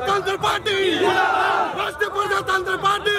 प्रजातन्त्र पार्टी राष्ट्रिय प्रजातन्त्र पार्टी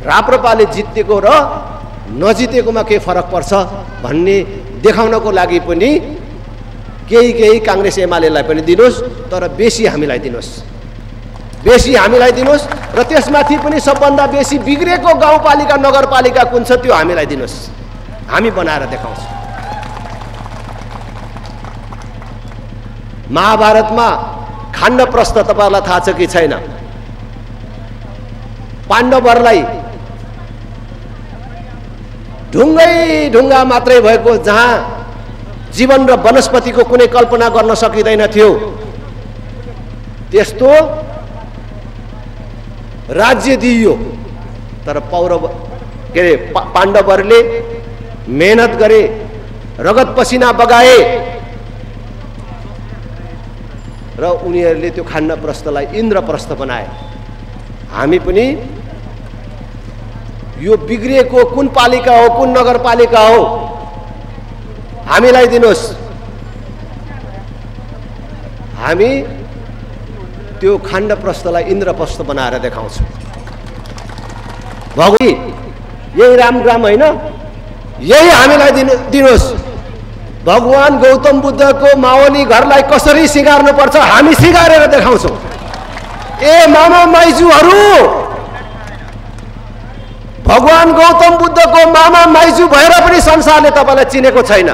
राप्रपाले जितेको र नजितेकोमा के फरक पर्छ भन्ने देखाउनको लागि पनि केही कांग्रेस एमालेलाई पनि दिनुस्, तर बेसी हामीलाई दिनुस्, बेसी हामीलाई दिनुस् र त्यसमाथि पनि सबभन्दा बेसी बिग्रेको गाउँपालिका नगरपालिका कुन छ त्यो हामीलाई दिनुस्, हामी बनाएर देखाउँछौँ। महाभारतमा खाण्ड प्रस्थ तपाईहरुलाई थाहा छ कि छैन? पाण्डवहरूलाई ढुङ्गा मात्रै भएको, जहाँ जीवन र वनस्पतिको कुनै कल्पना गर्न सकिँदैन थियो, त्यस्तो राज्य दिइयो। तर पाण्डवहरूले मेहनत गरे, रगत पसिना बगाए र उनीहरूले त्यो खाण्डप्रस्थलाई इन्द्रप्रस्थ बनाए। हामी पनि यो बिग्रिएको कुन पालिका हो, कुन नगरपालिका हो, हामीलाई दिनुस्, हामी त्यो खाण्डप्रस्थलाई इन्द्रप्रस्थ बनाएर देखाउँछौँ। भगवी यही रामग्राम होइन, यही हामीलाई दिनुस्। भगवान गौतम बुद्धको मावली घरलाई कसरी सिगार्नु पर्छ हामी सिगारेर देखाउँछौँ। ए मामा माइजूहरू, भगवान गौतम बुद्धको मामा माइजू भएर पनि संसारले तपाईलाई चिनेको छैन।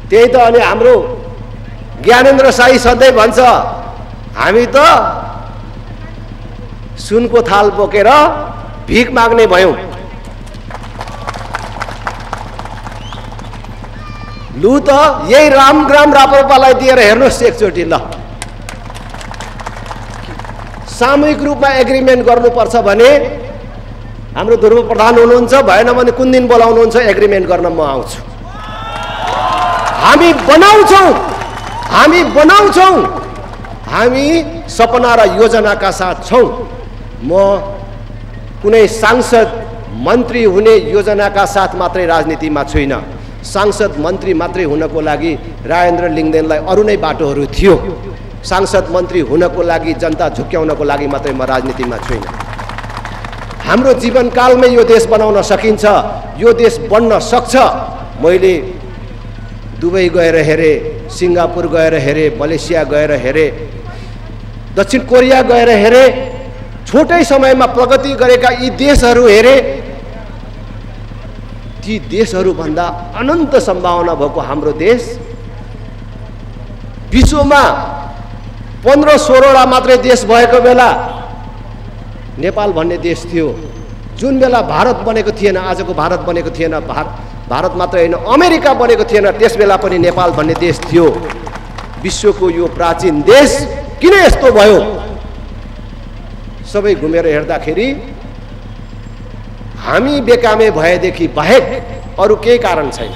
त्यही त अनि हाम्रो ज्ञानेन्द्र साई सधैँ भन्छ, हामी त सुनको थाल बोकेर भिख माग्ने भयौं। लु त यही रामग्राम राप्रपालाई दिएर हेर्नुहोस् एकचोटि। ल सामूहिक रूपमा एग्रिमेन्ट गर्नुपर्छ भने हाम्रो ध्रुव प्रधान हुनुहुन्छ, भएन भने कुन दिन बोलाउनुहुन्छ एग्रिमेन्ट गर्न म आउँछु। हामी बनाउँछौँ, हामी सपना र योजनाका साथ छौं। म कुनै सांसद मन्त्री हुने योजनाका साथ मात्रै राजनीतिमा छुइन। सांसद मन्त्री मात्रै हुनको लागि राजेन्द्र लिङ्गदेनलाई अरू नै बाटोहरू थियो। सांसद मन्त्री हुनको लागि, जनता झुक्क्याउनको लागि मात्रै म राजनीतिमा छुइन। हाम्रो जीवनकालमै यो देश बनाउन सकिन्छ, यो देश बन्न सक्छ। मैले दुबई गएर हेरेँ, सिङ्गापुर गएर हेरेँ, मलेसिया गएर हेरेँ, दक्षिण कोरिया गएर हेरेँ, छोटै समयमा प्रगति गरेका यी देशहरू हेरेँ। ती देशहरूभन्दा अनन्त सम्भावना भएको हाम्रो देश विश्वमा 15-16 मात्रै देश भएको बेला नेपाल भन्ने देश थियो। जुन बेला भारत बनेको थिएन, आजको भारत बनेको थिएन, भारत मात्र होइन अमेरिका बनेको थिएन, त्यस बेला पनि नेपाल भन्ने देश थियो। विश्वको यो प्राचीन देश किन यस्तो भयो? सबै घुमेर हेर्दाखेरि हामी बेकामे भएदेखि बाहेक अरू केही कारण छैन।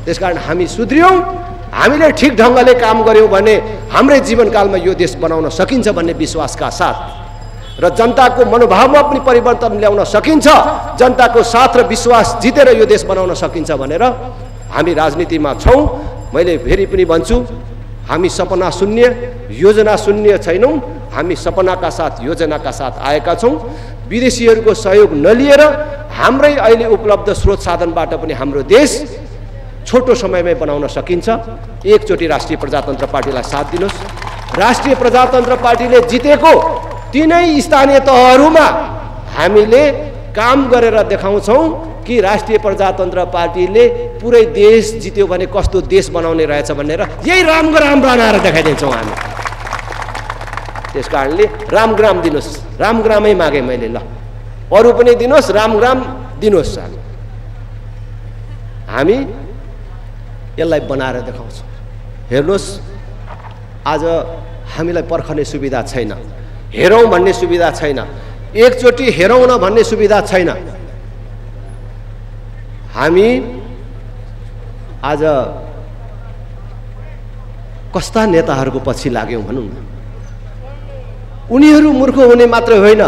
त्यसकारण हामी सुध्रियौँ, हामीले ठिक ढङ्गले काम गर्यौँ भने हाम्रै जीवनकालमा यो देश बनाउन सकिन्छ भन्ने विश्वासका साथ र जनताको मनोभावमा पनि परिवर्तन ल्याउन सकिन्छ, जनताको साथ र विश्वास जितेर यो देश बनाउन सकिन्छ भनेर हामी राजनीतिमा छौँ। मैले फेरि पनि भन्छु, हामी सपना शून्य योजना शून्य छैनौँ, हामी सपनाका साथ योजनाका साथ आएका छौँ। विदेशीहरूको सहयोग नलिएर हाम्रै अहिले उपलब्ध स्रोत साधनबाट पनि हाम्रो देश छोटो समयमै बनाउन सकिन्छ। एकचोटि राष्ट्रिय प्रजातन्त्र पार्टीलाई साथ दिनुहोस्। राष्ट्रिय प्रजातन्त्र पार्टीले जितेको तीनै स्थानीय तहहरूमा हामीले काम गरेर देखाउँछौँ कि राष्ट्रिय प्रजातन्त्र पार्टीले पुरै देश जित्यो भने कस्तो देश बनाउने रहेछ भनेर यही रामग्राम बनाएर देखाइदिन्छौँ हामी। त्यसकारणले रामग्राम दिनुहोस्, रामग्रामै मागे मैले, ल अरू पनि दिनुहोस्, रामग्राम दिनुहोस्। हामी यसलाई बनाएर देखाउँछौँ। हेर्नुहोस्, आज हामीलाई पर्खने सुविधा छैन, हेरौँ भन्ने सुविधा छैन, एकचोटि हेरौँ न भन्ने सुविधा छैन। हामी आज कस्ता नेताहरूको पछि लाग्यौँ भनौँ न। उनीहरू मूर्ख हुने मात्रै होइन,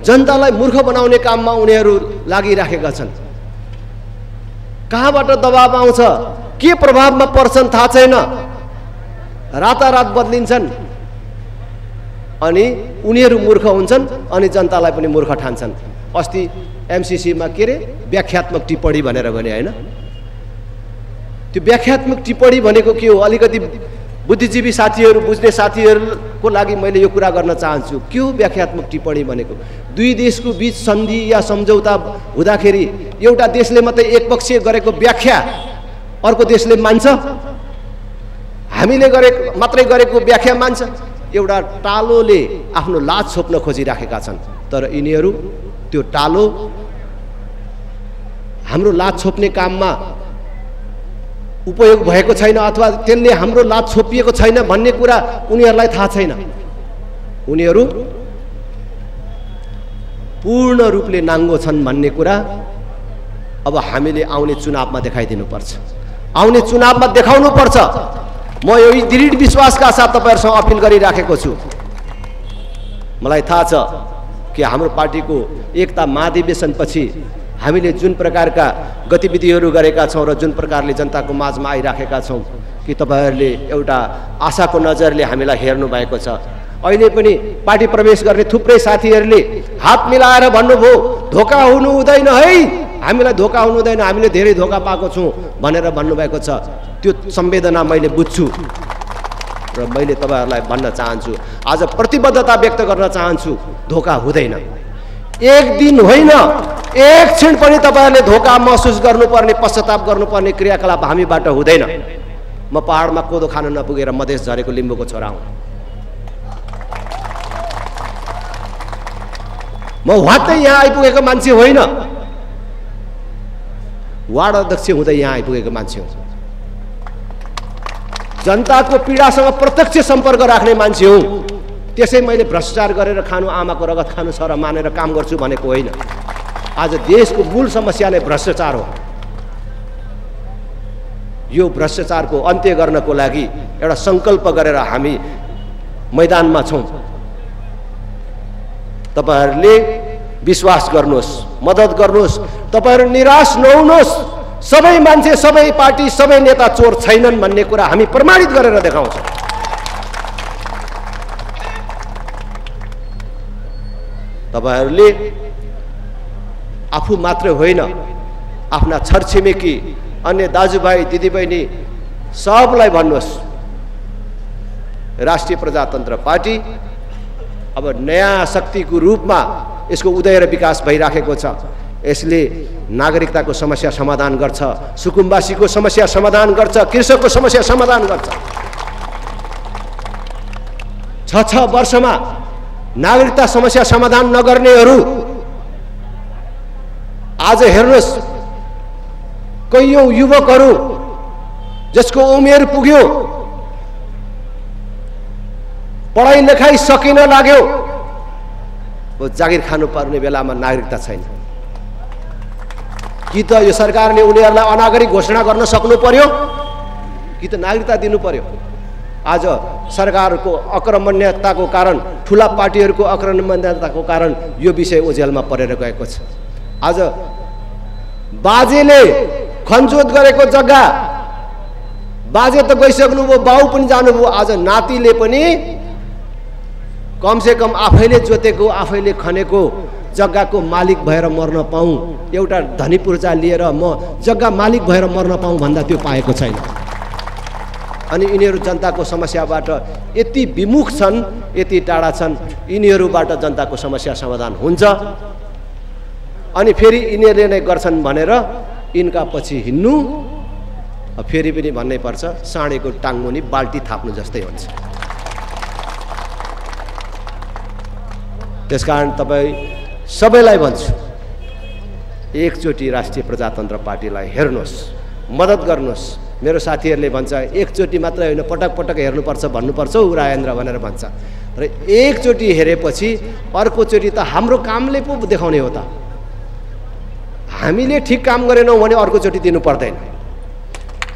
जनतालाई मूर्ख बनाउने काममा उनीहरू लागिराखेका छन्। कहाँबाट दबाब आउँछ, के प्रभावमा पर्छन् थाहा छैन, रातारात बदलिन्छन् अनि उनीहरू मूर्ख हुन्छन् अनि जनतालाई पनि मूर्ख ठान्छन्। अस्ति एमसीसीमा के अरे व्याख्यात्मक टिप्पणी भनेर भने होइन, त्यो व्याख्यात्मक टिप्पणी भनेको के हो? अलिकति बुद्धिजीवी साथीहरू, बुझ्ने साथीहरूको लागि मैले यो कुरा गर्न चाहन्छु। के हो व्याख्यात्मक टिप्पणी भनेको? दुई देशको बीच सन्धि या सम्झौता हुँदाखेरि एउटा देशले मात्रै एकपक्षीय गरेको व्याख्या अर्को देशले मान्छ, हामीले मात्रै गरेको व्याख्या मान्छ। एउटा टालोले आफ्नो लाज छोप्न खोजिराखेका छन्, तर यिनीहरू त्यो टालो हाम्रो लाज छोप्ने काममा उपयोग भएको छैन अथवा त्यसले हाम्रो लाज छोपिएको छैन भन्ने कुरा उनीहरूलाई थाहा छैन। उनीहरू पूर्ण रूपले नाङ्गो छन् भन्ने कुरा अब हामीले आउने चुनावमा देखाइदिनुपर्छ, आउने चुनावमा देखाउनु पर्छ। म यो दृढ विश्वासका साथ तपाईहरुसँग अपिल गरिराखेको छु। मलाई थाहा छ कि हाम्रो पार्टीको एकता महाधिवेशनपछि हामीले जुन प्रकारका गतिविधिहरू गरेका छौं र जुन प्रकारले जनताको माझमा आइराखेका छौं कि तपाईहरुले एउटा आशाको नजरले हामीलाई हेर्नु भएको छ। अहिले पनि पार्टी प्रवेश गर्ने थुप्रै साथीहरूले हात मिलाएर भन्नुभयो धोका हुनु हुँदैन है, हामीलाई धोका हुनु हुँदैन, हामीले धेरै धोका पाएको छौं भनेर भन्नुभएको छ। त्यो संवेदना मैले बुझ्छु र मैले तपाईहरुलाई भन्न चाहन्छु, आज प्रतिबद्धता व्यक्त गर्न चाहन्छु, धोका हुँदैन। एक दिन होइन, एक क्षण पनि तपाईहरुले धोका महसुस गर्नुपर्ने, पश्चाताप गर्नुपर्ने क्रियाकलाप हामीबाट हुँदैन। म पहाडमा कोदो खान नपुगेर मधेस झरेको लिम्बूको छोरा हुँ। म वाटै यहाँ आइपुगेको मान्छे होइन, वार्ड अध्यक्ष हुँदै यहाँ आइपुगेको मान्छे हुँ। जनताको पीडासँग प्रत्यक्ष सम्पर्क राख्ने मान्छे हुँ। त्यसै मैले भ्रष्टाचार गरेर खानु, आमाको रगत खानु छ र मानेर काम गर्छु भनेको होइन। आज देशको मूल समस्या नै भ्रष्टाचार हो। यो भ्रष्टाचारको अन्त्य गर्नको लागि एउटा संकल्प गरेर हामी मैदानमा छौं। तपाईहरुले विश्वास गर्नुहोस्, मद्दत गर्नुहोस्, तपाईहरु निराश नहुनुहोस्। सबै मान्छे, सबै पार्टी, सबै नेता चोर छैनन् भन्ने कुरा हामी प्रमाणित गरेर देखाउँछौं। तपाईहरुले आफू मात्र होइन, आफ्ना छरछिमेकी अन्य दाजुभाइ दिदीबहिनी सबलाई भन्नुहोस्, राष्ट्रिय प्रजातन्त्र पार्टी अब नयाँ शक्तिको रूपमा यसको उदय र विकास भइराखेको छ। यसले नागरिकताको समस्या समाधान गर्छ, सुकुम्बासीको समस्या समाधान गर्छ, कृषकको समस्या समाधान गर्छ। 6 वर्षमा नागरिकता समस्या समाधान नगर्नेहरू आज हेर्नुहोस्, कैयौं युवकहरू जसको उमेर पुग्यो, पढाइ लेखाइ सकिन लाग्यो, जागिर खानुपर्ने बेलामा नागरिकता छैन। कि त यो सरकारले उनीहरूलाई अनागरिक घोषणा गर्न सक्नु पर्यो कि त नागरिकता दिनु पर्यो। आज सरकारको अक्रमण्यताको कारण, ठुला पार्टीहरूको अक्रमण्यताको कारण यो विषय ओझेलमा परेर गएको छ। आज बाजेले खनजोत गरेको जग्गा, बाजे त गइसक्नुभयो, बाउ पनि जानुभयो, आज नातिले पनि कमसे कम आफैले जोतेको आफैले खनेको जग्गाको मालिक भएर मर्न पाऊँ, एउटा धनी पूर्जा लिएर म जग्गा मालिक भएर मर्न पाऊँ भन्दा त्यो पाएको छैन। अनि यिनीहरू जनताको समस्याबाट यति विमुख छन्, यति टाढा छन्, यिनीहरूबाट जनताको समस्या समाधान हुन्छ। अनि फेरि यिनीहरूले नै गर्छन् भनेर यिनका पछि हिँड्नु फेरि पनि भन्नै पर्छ, साँडेको टाङमुनि बाल्टी थाप्नु जस्तै हुन्छ। त्यसकारण तपाईँ सबैलाई भन्छु, एकचोटि राष्ट्रिय प्रजातन्त्र पार्टीलाई हेर्नुहोस्, मद्दत गर्नुहोस्। मेरो साथीहरूले भन्छ एकचोटि मात्रै होइन, पटक पटक हेर्नुपर्छ भन्नुपर्छ उ राजेन्द्र भनेर भन्छ। र एकचोटि हेरेपछि अर्कोचोटि त हाम्रो कामले पो देखाउने हो त। हामीले ठिक काम गरेनौँ भने अर्कोचोटि दिनु पर्दैन,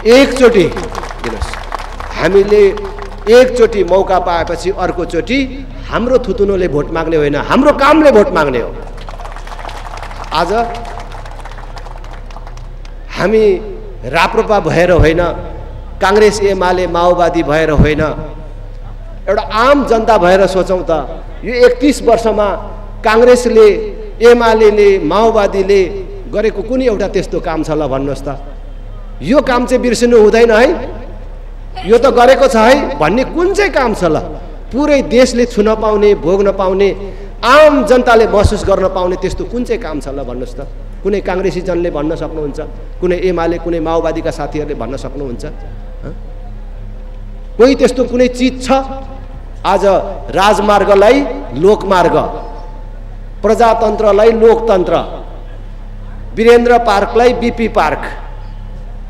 एकचोटि दिनुहोस्। हामीले एकचोटि मौका पाएपछि अर्कोचोटि हाम्रो थुतुनोले भोट माग्ने होइन, हाम्रो कामले भोट माग्ने हो। आज हामी राप्रपा भएर होइन, काङ्ग्रेस एमाले माओवादी भएर होइन, एउटा आम जनता भएर सोचौँ त। यो 31 वर्षमा काङ्ग्रेसले, एमाले, माओवादीले गरेको कुनै एउटा त्यस्तो काम छ ल भन्नुहोस् त? यो काम चाहिँ बिर्सिनु हुँदैन है, यो त गरेको छ है भन्ने कुन चाहिँ काम छ ल? पुरै देशले छुन पाउने, भोग्न पाउने, आम जनताले महसुस गर्न पाउने त्यस्तो कुन चाहिँ काम छ ल भन्नुहोस् त? कुनै काङ्ग्रेसी जनले भन्न सक्नुहुन्छ? कुनै एमाले, कुनै माओवादीका साथीहरूले भन्न सक्नुहुन्छ? कोही त्यस्तो कुनै चिज छ? आज राजमार्गलाई लोकमार्ग, प्रजातन्त्रलाई लोकतन्त्र, वीरेन्द्र पार्कलाई बीपी पार्क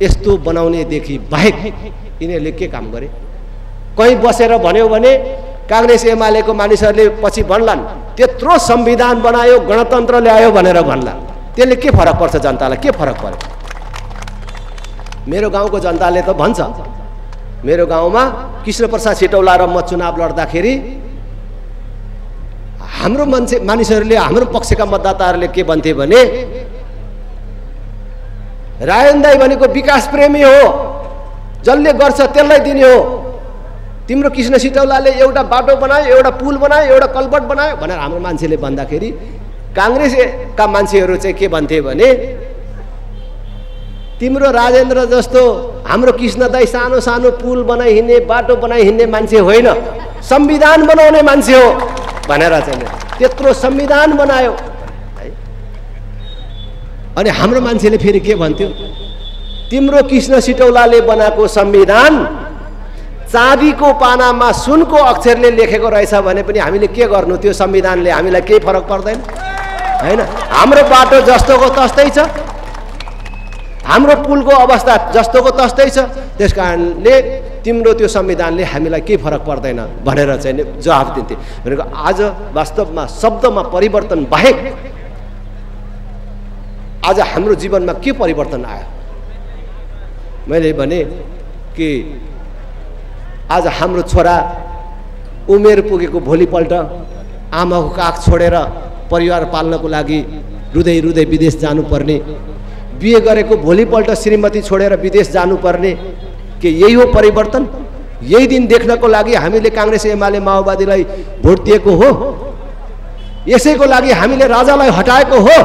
यस्तो बनाउनेदेखि बाहेक यिनीहरूले के काम गरे? कहीँ बसेर भन्यो भने काङ्ग्रेस एमालेको मानिसहरूले पछि भन्लान् त्यत्रो संविधान बनायो, गणतन्त्र ल्यायो भनेर भन्लान्। त्यसले के फरक पर्छ जनतालाई? के फरक पर्यो? मेरो गाउँको जनताले त भन्छ, मेरो गाउँमा कृष्णप्रसाद सिटौला र म चुनाव लड्दाखेरि हाम्रो मानिसहरूले, हाम्रो पक्षका मतदाताहरूले के भन्थे भने रायन दाई भनेको विकास प्रेमी हो, जसले गर्छ त्यसलाई दिने हो। तिम्रो कृष्ण सिटौलाले एउटा बाटो बनायो, एउटा पुल बनायो, एउटा कल्भर्ट बनायो भनेर हाम्रो मान्छेले भन्दाखेरि काङ्ग्रेसका मान्छेहरू चाहिँ के भन्थे भने तिम्रो राजेन्द्र जस्तो हाम्रो कृष्ण दाई सानो सानो पुल बनाइ हिँड्ने, बाटो बनाइ हिँड्ने मान्छे होइन, संविधान बनाउने मान्छे हो भनेर चाहिँ त्यत्रो संविधान बनायो। अनि हाम्रो मान्छेले फेरि के भन्थ्यो? तिम्रो कृष्ण सिटौलाले बनाएको संविधान चाँदीको पानामा सुनको अक्षरले लेखेको रहेछ भने पनि हामीले के गर्नु? त्यो संविधानले हामीलाई केही फरक पर्दैन हैन? हाम्रो बाटो जस्तोको तस्तै छ, हाम्रो पुलको अवस्था जस्तोको तस्तै छ, त्यसकारणले तिम्रो त्यो संविधानले हामीलाई केही फरक पर्दैन भनेर चाहिँ जवाफ दिन्थे। भनेको आज वास्तवमा शब्दमा परिवर्तन बाहेक आज हाम्रो जीवनमा के परिवर्तन आयो? मैले भने कि आज हाम्रो छोरा उमेर पुगेको भोलिपल्ट आमाको काख छोडेर परिवार पाल्नको लागि रुँदै रुँदै विदेश जानुपर्ने, बिहे गरेको भोलिपल्ट श्रीमती छोडेर विदेश जानुपर्ने, के यही हो परिवर्तन? यही दिन देख्नको लागि हामीले काङ्ग्रेस एमाले माओवादीलाई भोट दिएको हो? यसैको लागि हामीले राजालाई हटाएको हो?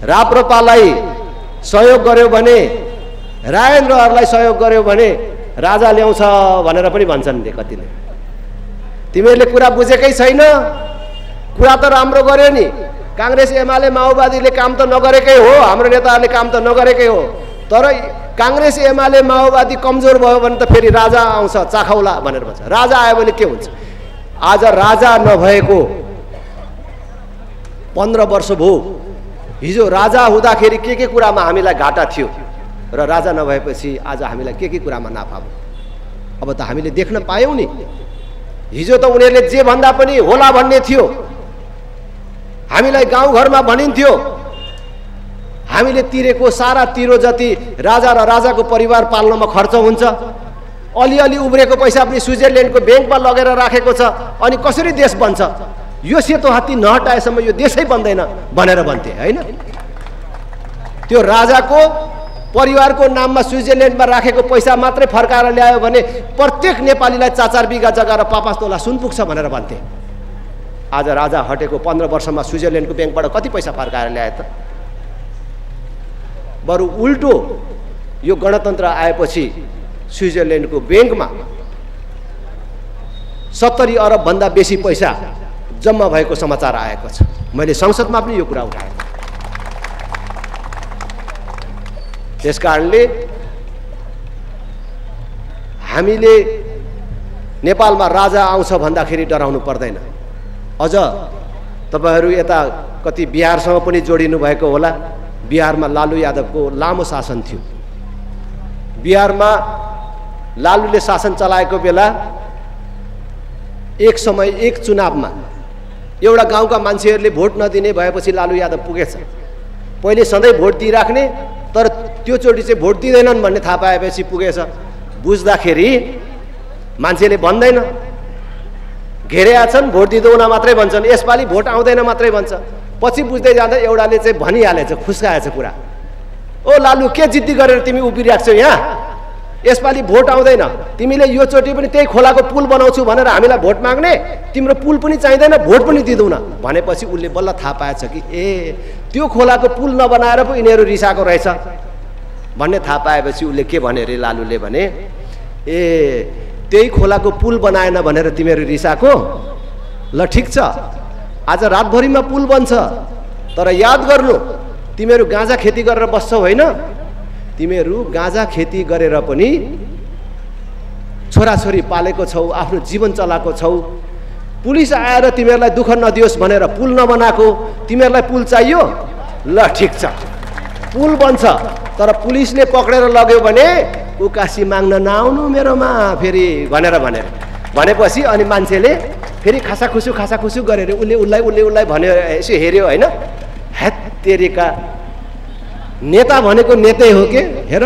राप्रपालाई सहयोग गर्यो भने, राजेन्द्रहरूलाई सहयोग गर्यो भने राजा ल्याउँछ भनेर पनि भन्छन् कतिले। तिमीहरूले कुरा बुझेकै छैन। कुरा त राम्रो गर्यो नि, काङ्ग्रेस एमाले माओवादीले काम त नगरेकै हो, हाम्रो नेताहरूले काम त नगरेकै हो, तर काङ्ग्रेस एमाले माओवादी कमजोर भयो भने त फेरि राजा आउँछ चाखौला भनेर भन्छ। राजा आयो भने के हुन्छ? आज राजा नभएको 15 वर्ष भयो। हिजो राजा हुँदाखेरि के कुरामा हामीलाई घाटा थियो र राजा नभएपछि आज हामीलाई के कुरामा नाफा भयो? अब त हामीले देख्न पायौँ नि। हिजो त उनीहरूले जे भन्दा पनि होला भन्ने थियो, हामीलाई गाउँघरमा भनिन्थ्यो हामीले तिरेको सारा तिरो जति राजा र राजाको परिवार पाल्नमा खर्च हुन्छ, अलिअलि उब्रेको पैसा पनि स्विजरल्यान्डको ब्याङ्कमा लगेर राखेको छ, अनि कसरी देश बन्छ? यो सेतो हात्ती नहटाएसम्म यो देशै बन्दैन भनेर भन्थे हैन। त्यो राजाको परिवारको नाममा स्विजरल्यान्डमा राखेको पैसा मात्रै फर्काएर ल्यायो भने प्रत्येक नेपालीलाई 4-4 बिघा जग्गा र 5-5 तोला सुन पुग्छ भनेर भन्थे। आज राजा हटेको 15 वर्षमा स्विजरल्यान्डको ब्याङ्कबाट कति पैसा फर्काएर ल्याए त? बरु उल्टो यो गणतन्त्र आएपछि स्विजरल्यान्डको ब्याङ्कमा 70 अरब भन्दा बेसी पैसा जम्मा भएको समाचार आएको छ। मैले संसदमा पनि यो कुरा उठाएँ। त्यसकारणले हामीले नेपालमा राजा आउँछ भन्दाखेरि डराउनु पर्दैन। अझ तपाईहरू यता कति बिहारसँग पनि जोडिनु भएको होला। बिहारमा लालु यादवको लामो शासन थियो। बिहारमा लालुले शासन चलाएको बेला एक समय एक चुनावमा एउटा गाउँका मान्छेहरूले भोट नदिने भएपछि लालु यादव पुगेछ। पहिले सधैँ भोट दिइराख्ने, तर त्यो चोटि चाहिँ भोट दिँदैनन् भन्ने थाहा पाएपछि पुगेछ। बुझ्दाखेरि मान्छेले भन्दैन, घेरेका छन् भोट दिँदैन मात्रै भन्छन्, यसपालि भोट आउँदैन मात्रै भन्छ। पछि बुझ्दै जाँदा एउटाले चाहिँ भनिहालेछ, खुस्काएछ कुरा, ओ लालु के जिद्दी गरेर तिमी उभिरहेको छौ यहाँ, यसपालि भोट आउँदैन, तिमीले यो चोटि पनि त्यही खोलाको पुल बनाउँछु भनेर हामीलाई भोट माग्ने, तिम्रो पुल पनि चाहिँदैन भोट पनि दिँदैन भनेपछि उसले बल्ल थाहा पाएछ कि ए त्यो खोलाको पुल नबनाएर पो यिनीहरू रिसाएको रहेछ भन्ने थाहा पाएपछि उसले के भने रे लालुले भने, ए त्यही खोलाको पुल बनाएन भनेर तिमीहरू रिसाएको, ल ठिक छ आज रातभरिमा पुल बन्छ, तर याद गर्नु तिमीहरू गाँजा खेती गरेर बस्छौ होइन, तिमीहरू गाँजा खेती गरेर पनि छोराछोरी पालेको छौ, आफ्नो जीवन चलाएको छौ, पुलिस आएर तिमीहरूलाई दुःख नदियोस् भनेर पुल नबनाएको, तिमीहरूलाई पुल चाहियो, ल ठिक छ पुल बन्छ, तर पुलिसले पक्रेर लग्यो भने उकासी माग्न नआउनु मेरोमा फेरि भनेपछि अनि मान्छेले फेरि खासाखुसु गरेर उसले उसलाई भन्यो, यसो हेऱ्यो होइन, हेत्तेरीका नेता भनेको नेतै हो के, हेर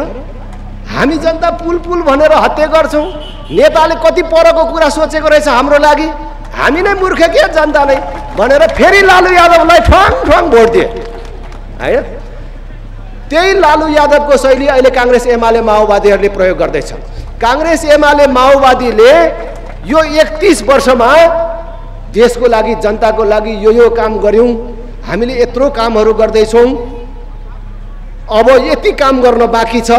हामी जनता पुल भनेर हत्या गर्छौँ, नेताले कति परको कुरा सोचेको रहेछ हाम्रो लागि, हामी नै मूर्ख के जनता नै भनेर फेरि लालु यादवलाई ठ्वाङ भोट दिए हैन। त्यही लालु यादवको शैली अहिले काङ्ग्रेस एमाले माओवादीहरूले प्रयोग गर्दैछ। काङ्ग्रेस एमाले माओवादीले यो 31 वर्षमा देशको लागि जनताको लागि यो काम गर्यौं, हामीले यत्रो कामहरू गर्दैछौँ, अब यति काम गर्न बाँकी छ,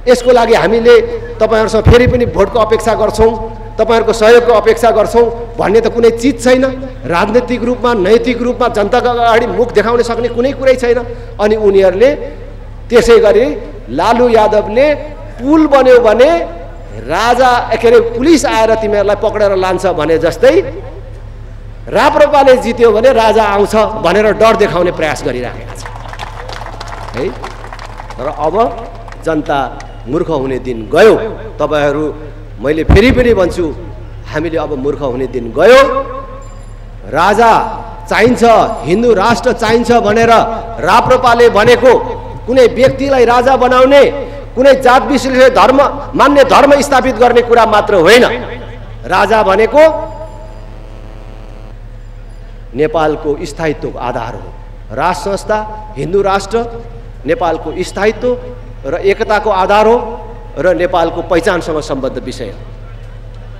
यसको लागि हामीले तपाईहरुसँग फेरि पनि भोटको अपेक्षा गर्छौं, तपाईहरुको सहयोगको अपेक्षा गर्छौं भन्ने त कुनै चीज छैन। राजनीतिक रूपमा नैतिक रूपमा जनताको अगाडि मुख देखाउन सक्ने कुनै कुरै छैन। अनि उनीहरूले त्यसैगरी लालु यादवले पुल बन्यो भने राजा के अरे पुलिस आएर तिमीहरूलाई पक्रेर लान्छ भने जस्तै राप्रपाले जित्यो भने राजा आउँछ भनेर डर देखाउने प्रयास गरिरहेका छन् है। तर अब जनता मूर्ख हुने दिन गयो। तपाईहरु मैले फेरि पनि भन्छु, हामीले अब मूर्ख हुने दिन गयो। राजा चाहिन्छ, हिन्दू राष्ट्र चाहिन्छ भनेर राप्रपाले भनेको कुनै व्यक्तिलाई राजा बनाउने, कुनै जात विशेषले धर्म मान्ने धर्म स्थापित गर्ने कुरा मात्र होइन। राजा भनेको नेपालको स्थायित्वको आधार हो। राष्ट्र संस्था, हिन्दू राष्ट्र नेपालको स्थायित्व र एकताको आधार हो र नेपालको पहिचानसँग सम्बद्ध विषय हो।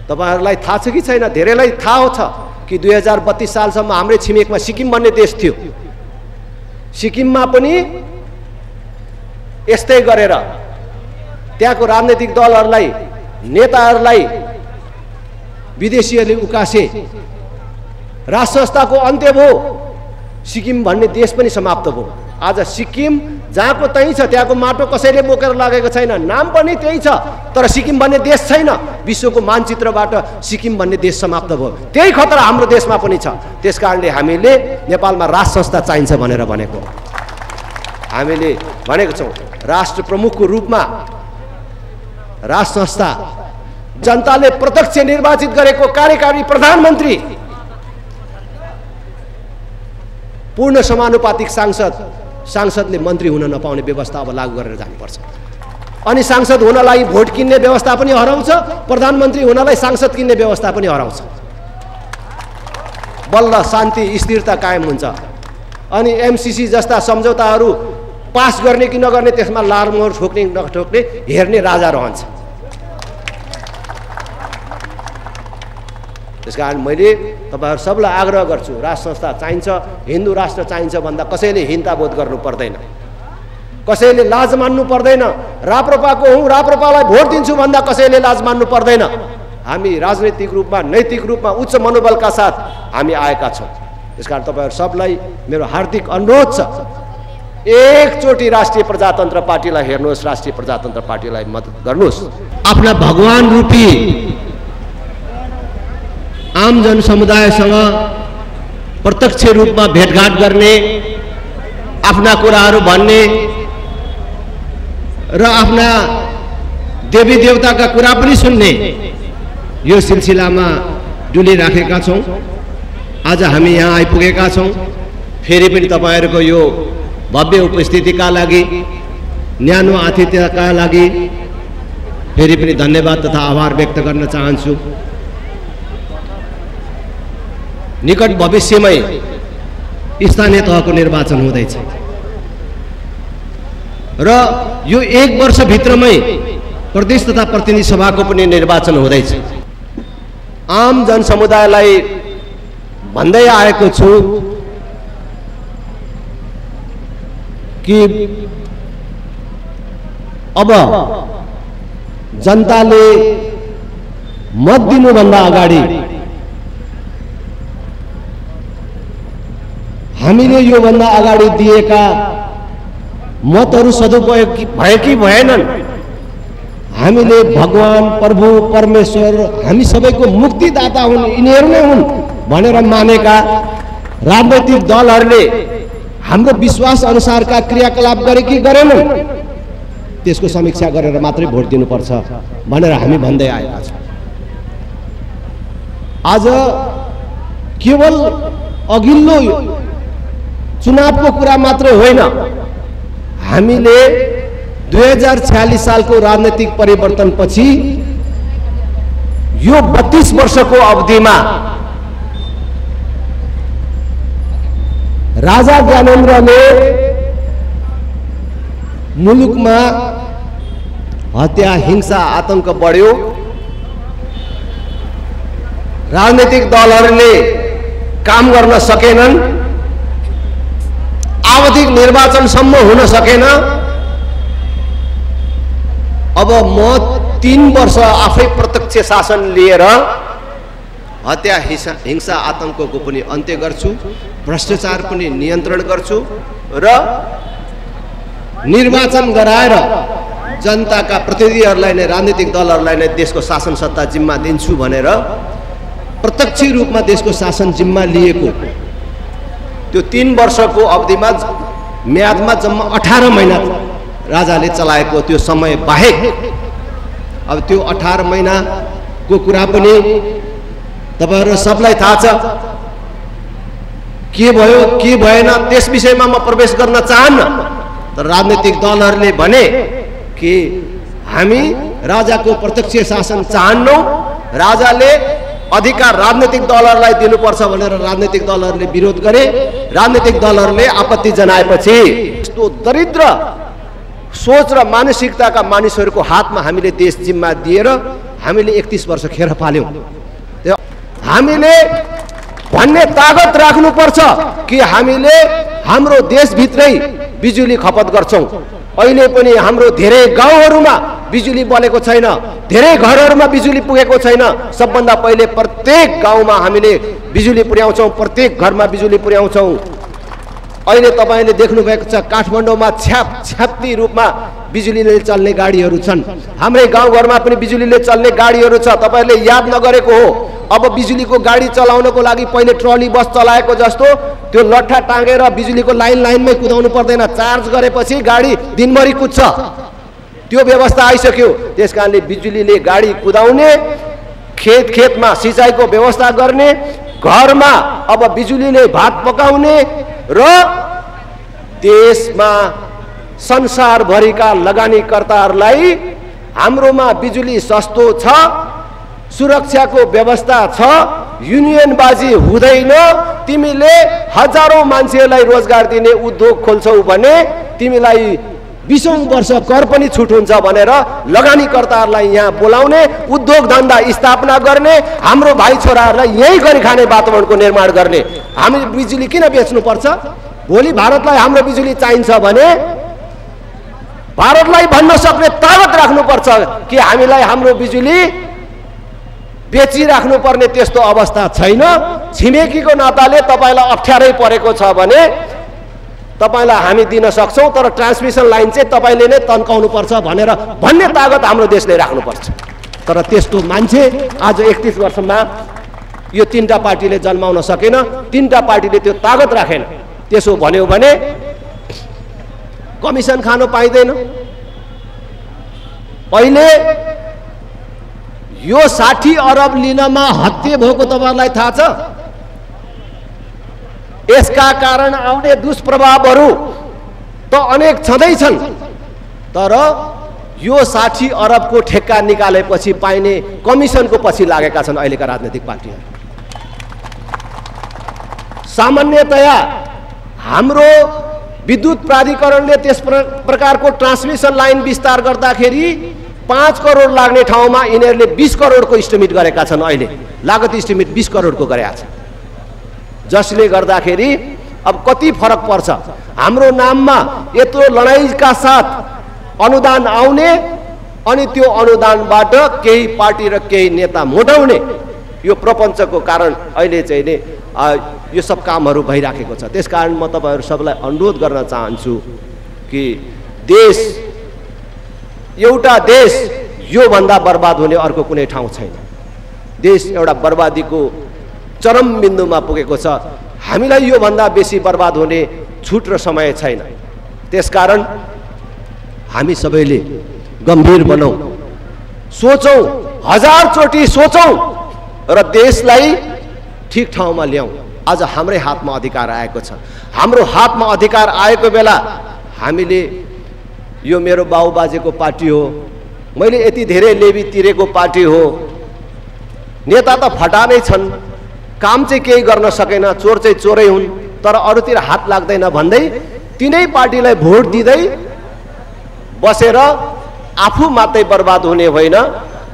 तपाईहरुलाई थाहा छ कि छैन? धेरैलाई थाहा छ कि 2032 सालसम्म हाम्रै छिमेकमा सिक्किम भन्ने देश थियो। सिक्किममा पनि यस्तै गरेर त्यहाँको राजनीतिक दलहरूलाई, नेताहरूलाई विदेशीहरूले उकासे, राष्ट्र संस्थाको अन्त्य भयो, सिक्किम भन्ने देश पनि समाप्त भयो। आज सिक्किम जहाँको त्यही छ, त्यहाँको माटो कसैले बोकेर लगेको छैन, नाम पनि त्यही छ, तर सिक्किम भन्ने देश छैन। विश्वको मानचित्रबाट सिक्किम भन्ने देश समाप्त भयो। त्यही खतरा हाम्रो देशमा पनि छ। त्यसकारणले हामीले नेपालमा राष्ट्र संस्था चाहिन्छ भनेर भनेको, हामीले भनेको छौँ। राष्ट्र प्रमुखको रूपमा राष्ट्र संस्था, जनताले प्रत्यक्ष निर्वाचित गरेको कार्यकारी प्रधानमन्त्री, पूर्ण समानुपातिक सांसदले मन्त्री हुन नपाउने व्यवस्था अब लागू गरेर जानुपर्छ। अनि सांसद हुनलाई भोट किन्ने व्यवस्था पनि हराउँछ, प्रधानमन्त्री हुनलाई सांसद किन्ने व्यवस्था पनि हराउँछ। बल्ल शान्ति स्थिरता कायम हुन्छ। अनि एमसीसी जस्ता सम्झौताहरू पास गर्ने कि नगर्ने, त्यसमा लारमोहर ठोक्ने नठोक्ने हेर्ने राजा रहन्छ। त्यसकारण मैले तपाईहरु सबलाई आग्रह गर्छु, राष्ट्र संस्था चाहिन्छ, हिन्दू राष्ट्र चाहिन्छ भन्दा कसैले हिंताबोध गर्नु पर्दैन, कसैले लाज मान्नु पर्दैन। राप्रपाको हुँ, राप्रपालाई भोट दिन्छु भन्दा कसैले लाज मान्नु पर्दैन। हामी राजनीतिक रूपमा, नैतिक रूपमा उच्च मनोबलका साथ हामी आएका छौँ। त्यसकारण तपाईहरु सबलाई मेरो हार्दिक अनुरोध छ, एकचोटि राष्ट्रिय प्रजातन्त्र पार्टीलाई हेर्नुहोस्, राष्ट्रिय प्रजातन्त्र पार्टीलाई मद्दत गर्नुहोस्। आफ्ना भगवान रूपी आम जनसमुदायसँग प्रत्यक्ष रूपमा भेटघाट गर्ने, आफ्ना कुराहरू भन्ने र आफ्ना देवी देवताका कुरा पनि सुन्ने यो सिलसिलामा डुलिराखेका छौँ। आज हामी यहाँ आइपुगेका छौँ। फेरि पनि तपाईहरुको यो भव्य उपस्थितिका लागि, न्यानो आतिथ्यका लागि फेरि पनि धन्यवाद तथा आभार व्यक्त गर्न चाहन्छु। निकट भविष्यमै स्थानीय तहको निर्वाचन हुँदैछ र यो 1 वर्षभित्रमै प्रदेश तथा प्रतिनिधि सभाको पनि निर्वाचन हुँदैछ। आम जनसमुदायलाई भन्दै आएको छु कि अब जनताले मत दिनुभन्दा अगाडि हामीले यो भन्दा अगाडि दिएका मतहरू सदुपयोग भए कि भएनन्, हामीले भगवान प्रभु परमेश्वर हामी सबैको मुक्तिदाता हुन्, यिनीहरू नै हुन् भनेर मानेका राजनैतिक दलहरूले हाम्रो विश्वास अनुसारका क्रियाकलाप गरे कि गरेनन्, त्यसको समीक्षा गरेर मात्रै भोट दिनुपर्छ भनेर हामी भन्दै आएका छौँ। आज केवल अघिल्लो चुनावको कुरा मात्रै होइन, हामीले 2046 सालको राजनीतिक परिवर्तन पछि यो 32 वर्षको अवधिमा राजा ज्ञानेन्द्रले मुलुकमा हत्या, हिंसा, आतंक बढ्यो। राजनीतिक दलहरूले काम गर्न सकेनन्, आवधिक निर्वाचनसम्म हुन सकेन। अब म 3 वर्ष आफै प्रत्यक्ष शासन लिएर हत्या, हिंसा, आतंकको पनि अन्त्य गर्छु, भ्रष्टाचार पनि नियन्त्रण गर्छु र निर्वाचन गराएर जनताका प्रतिनिधिहरूलाई नै, राजनीतिक दलहरूलाई नै देशको शासन सत्ता जिम्मा दिन्छु भनेर प्रत्यक्ष रूपमा देशको शासन जिम्मा लिएको त्यो 3 वर्षको अवधिमा म्यादमा जम्मा 18 महिना राजाले चलाएको त्यो समय बाहेक अब त्यो 18 महिनाको कुरा पनि तपाईहरु सबलाई थाहा छ, के भयो के भएन त्यस विषयमा म प्रवेश गर्न चाहन्न। तर राजनीतिक दलहरूले भने कि हामी राजाको प्रत्यक्ष शासन चाहन्नौं, राजाले अधिकार राजनीतिक दलहरूलाई दिनुपर्छ भनेर राजनीतिक दलहरूले विरोध गरे। राजनीतिक दलहरूले आपत्ति जनाएपछि यस्तो दरिद्र सोच र मानसिकताका मानिसहरूको हातमा हामीले देश जिम्मा दिएर हामीले 31 वर्ष खेर फाल्यौं। हामीले भन्ने तागत राख्नुपर्छ कि हामीले हाम्रो देशभित्रै बिजुली खपत गर्छौं। अहिले पनि हाम्रो धेरै गाउँहरूमा बिजुली बलेको छैन, धेरै घरहरूमा बिजुली पुगेको छैन। सबभन्दा पहिले प्रत्येक गाउँमा हामीले बिजुली पुर्याउँछौं, प्रत्येक घरमा बिजुली पुर्याउँछौं। अहिले तपाईले देख्नु भएको छ काठमाडौँमा छ्याप्ती रूपमा बिजुलीले चल्ने गाडीहरू छन्। हाम्रै गाउँघरमा पनि बिजुलीले चल्ने गाडीहरू छ। तपाईहरुले याद नगरेको हो, अब बिजुलीको गाडी चलाउनको लागि पहिले ट्रली बस चलाएको जस्तो त्यो लट्ठा टाँगेर बिजुलीको लाइनमै कुदाउनु पर्दैन, चार्ज गरेपछि गाडी दिनभरि कुद्छ। त्यो व्यवस्था आइसक्यो। त्यसकारणले बिजुलीले गाडी कुदाउने, खेतमा सिँचाइको व्यवस्था गर्ने, घरमा अब बिजुलीले भात पकाउने र देशमा संसारभरिका लगानीकर्ताहरूलाई हाम्रोमा बिजुली सस्तो छ, सुरक्षाको व्यवस्था छ, युनियनबाजी हुँदैन, तिमीले हजारौं मान्छेलाई रोजगार दिने उद्योग खोल्छौ भने तिमीलाई 20औं वर्ष कर पनि छुट हुन्छ भनेर लगानीकर्ताहरूलाई यहाँ बोलाउने, उद्योग धन्दा स्थापना गर्ने, हाम्रो भाइ छोराहरूलाई यही गरी खाने वातावरणको निर्माण गर्ने। हामी बिजुली किन बेच्नु पर्छ? भोलि भारतलाई हाम्रो बिजुली चाहिन्छ भने भारतलाई भन्न सक्ने ताकत राख्नुपर्छ कि हामीलाई हाम्रो बिजुली बेचिराख्नु पर्ने त्यस्तो अवस्था छैन। छिमेकीको नाताले तपाईलाई अप्ठ्यारै परेको छ भने तपाईलाई हामी दिन सक्छौं, तर ट्रान्समिसन लाइन चाहिँ तपाईले नै तन्काउनु पर्छ भनेर भन्ने ताकत हाम्रो देशले राख्नुपर्छ। तर त्यस्तो मान्छे आज 31 वर्षमा यो तीनटा पार्टीले जन्माउन सकेन, तीनटा पार्टीले त्यो ताकत राखेन। त्यसो भन्यो भने कमिसन खान पाइदैन। पहिले यो 60 अरब लिनमा हत्ते भएको तपाईहरुलाई थाहा छ। यसका कारण आउने दुष्प्रभावहरू त अनेक छँदैछन्, तर यो 60 अरबको ठेक्का निकालेपछि पाइने कमिसनको पछि लागेका छन् अहिलेका राजनीतिक पार्टीहरू। सामान्यतया हाम्रो विद्युत प्राधिकरणले त्यस प्रकारको ट्रान्समिसन लाइन विस्तार गर्दाखेरि 5 करोड लाग्ने ठाउँमा यिनीहरूले 20 करोडको इस्टिमेट गरेका छन्। अहिले लागत इस्टिमेट 20 करोडको गरेका छन्, जसले गर्दाखेरि अब कति फरक पर्छ। हाम्रो नाममा यत्रो लडाईका साथ अनुदान आउने अनि त्यो अनुदानबाट केही पार्टी र केही नेता मोटाउने, यो प्रपञ्चको कारण अहिले चाहिँ नि यो सब कामहरू भइराखेको छ। त्यसकारण म तपाईहरु सबलाई अनुरोध गर्न चाहन्छु कि देश, एउटा देश यो भन्दा बर्बाद हुने अर्को कुनै ठाउँ छैन। देश एउटा बर्बादीको चरम बिन्दुमा पुगेको छ। हामीलाई यो भन्दा बेसी बर्बाद हुने छुट र समय छैन। त्यसकारण हामी सबैले गम्भीर बनौं, सोचौं, 1000 चोटी सोचौं र देशलाई ठीक ठाउँमा ल्याउँ। आज हाम्रै हातमा अधिकार आएको छ। हाम्रो हातमा अधिकार आएको बेला हामीले, यो मेरो बाबुबाजेको पार्टी हो, मैले यति धेरै लेबी तिरेको पार्टी हो, नेता त फटा नै छन्, काम चाहिँ केही गर्न सकेन, चोर चाहिँ चोरै हुन्, तर अरूतिर हात लाग्दैन भन्दै तिनै पार्टीलाई भोट दिँदै बसेर आफू मात्रै बर्बाद हुने होइन,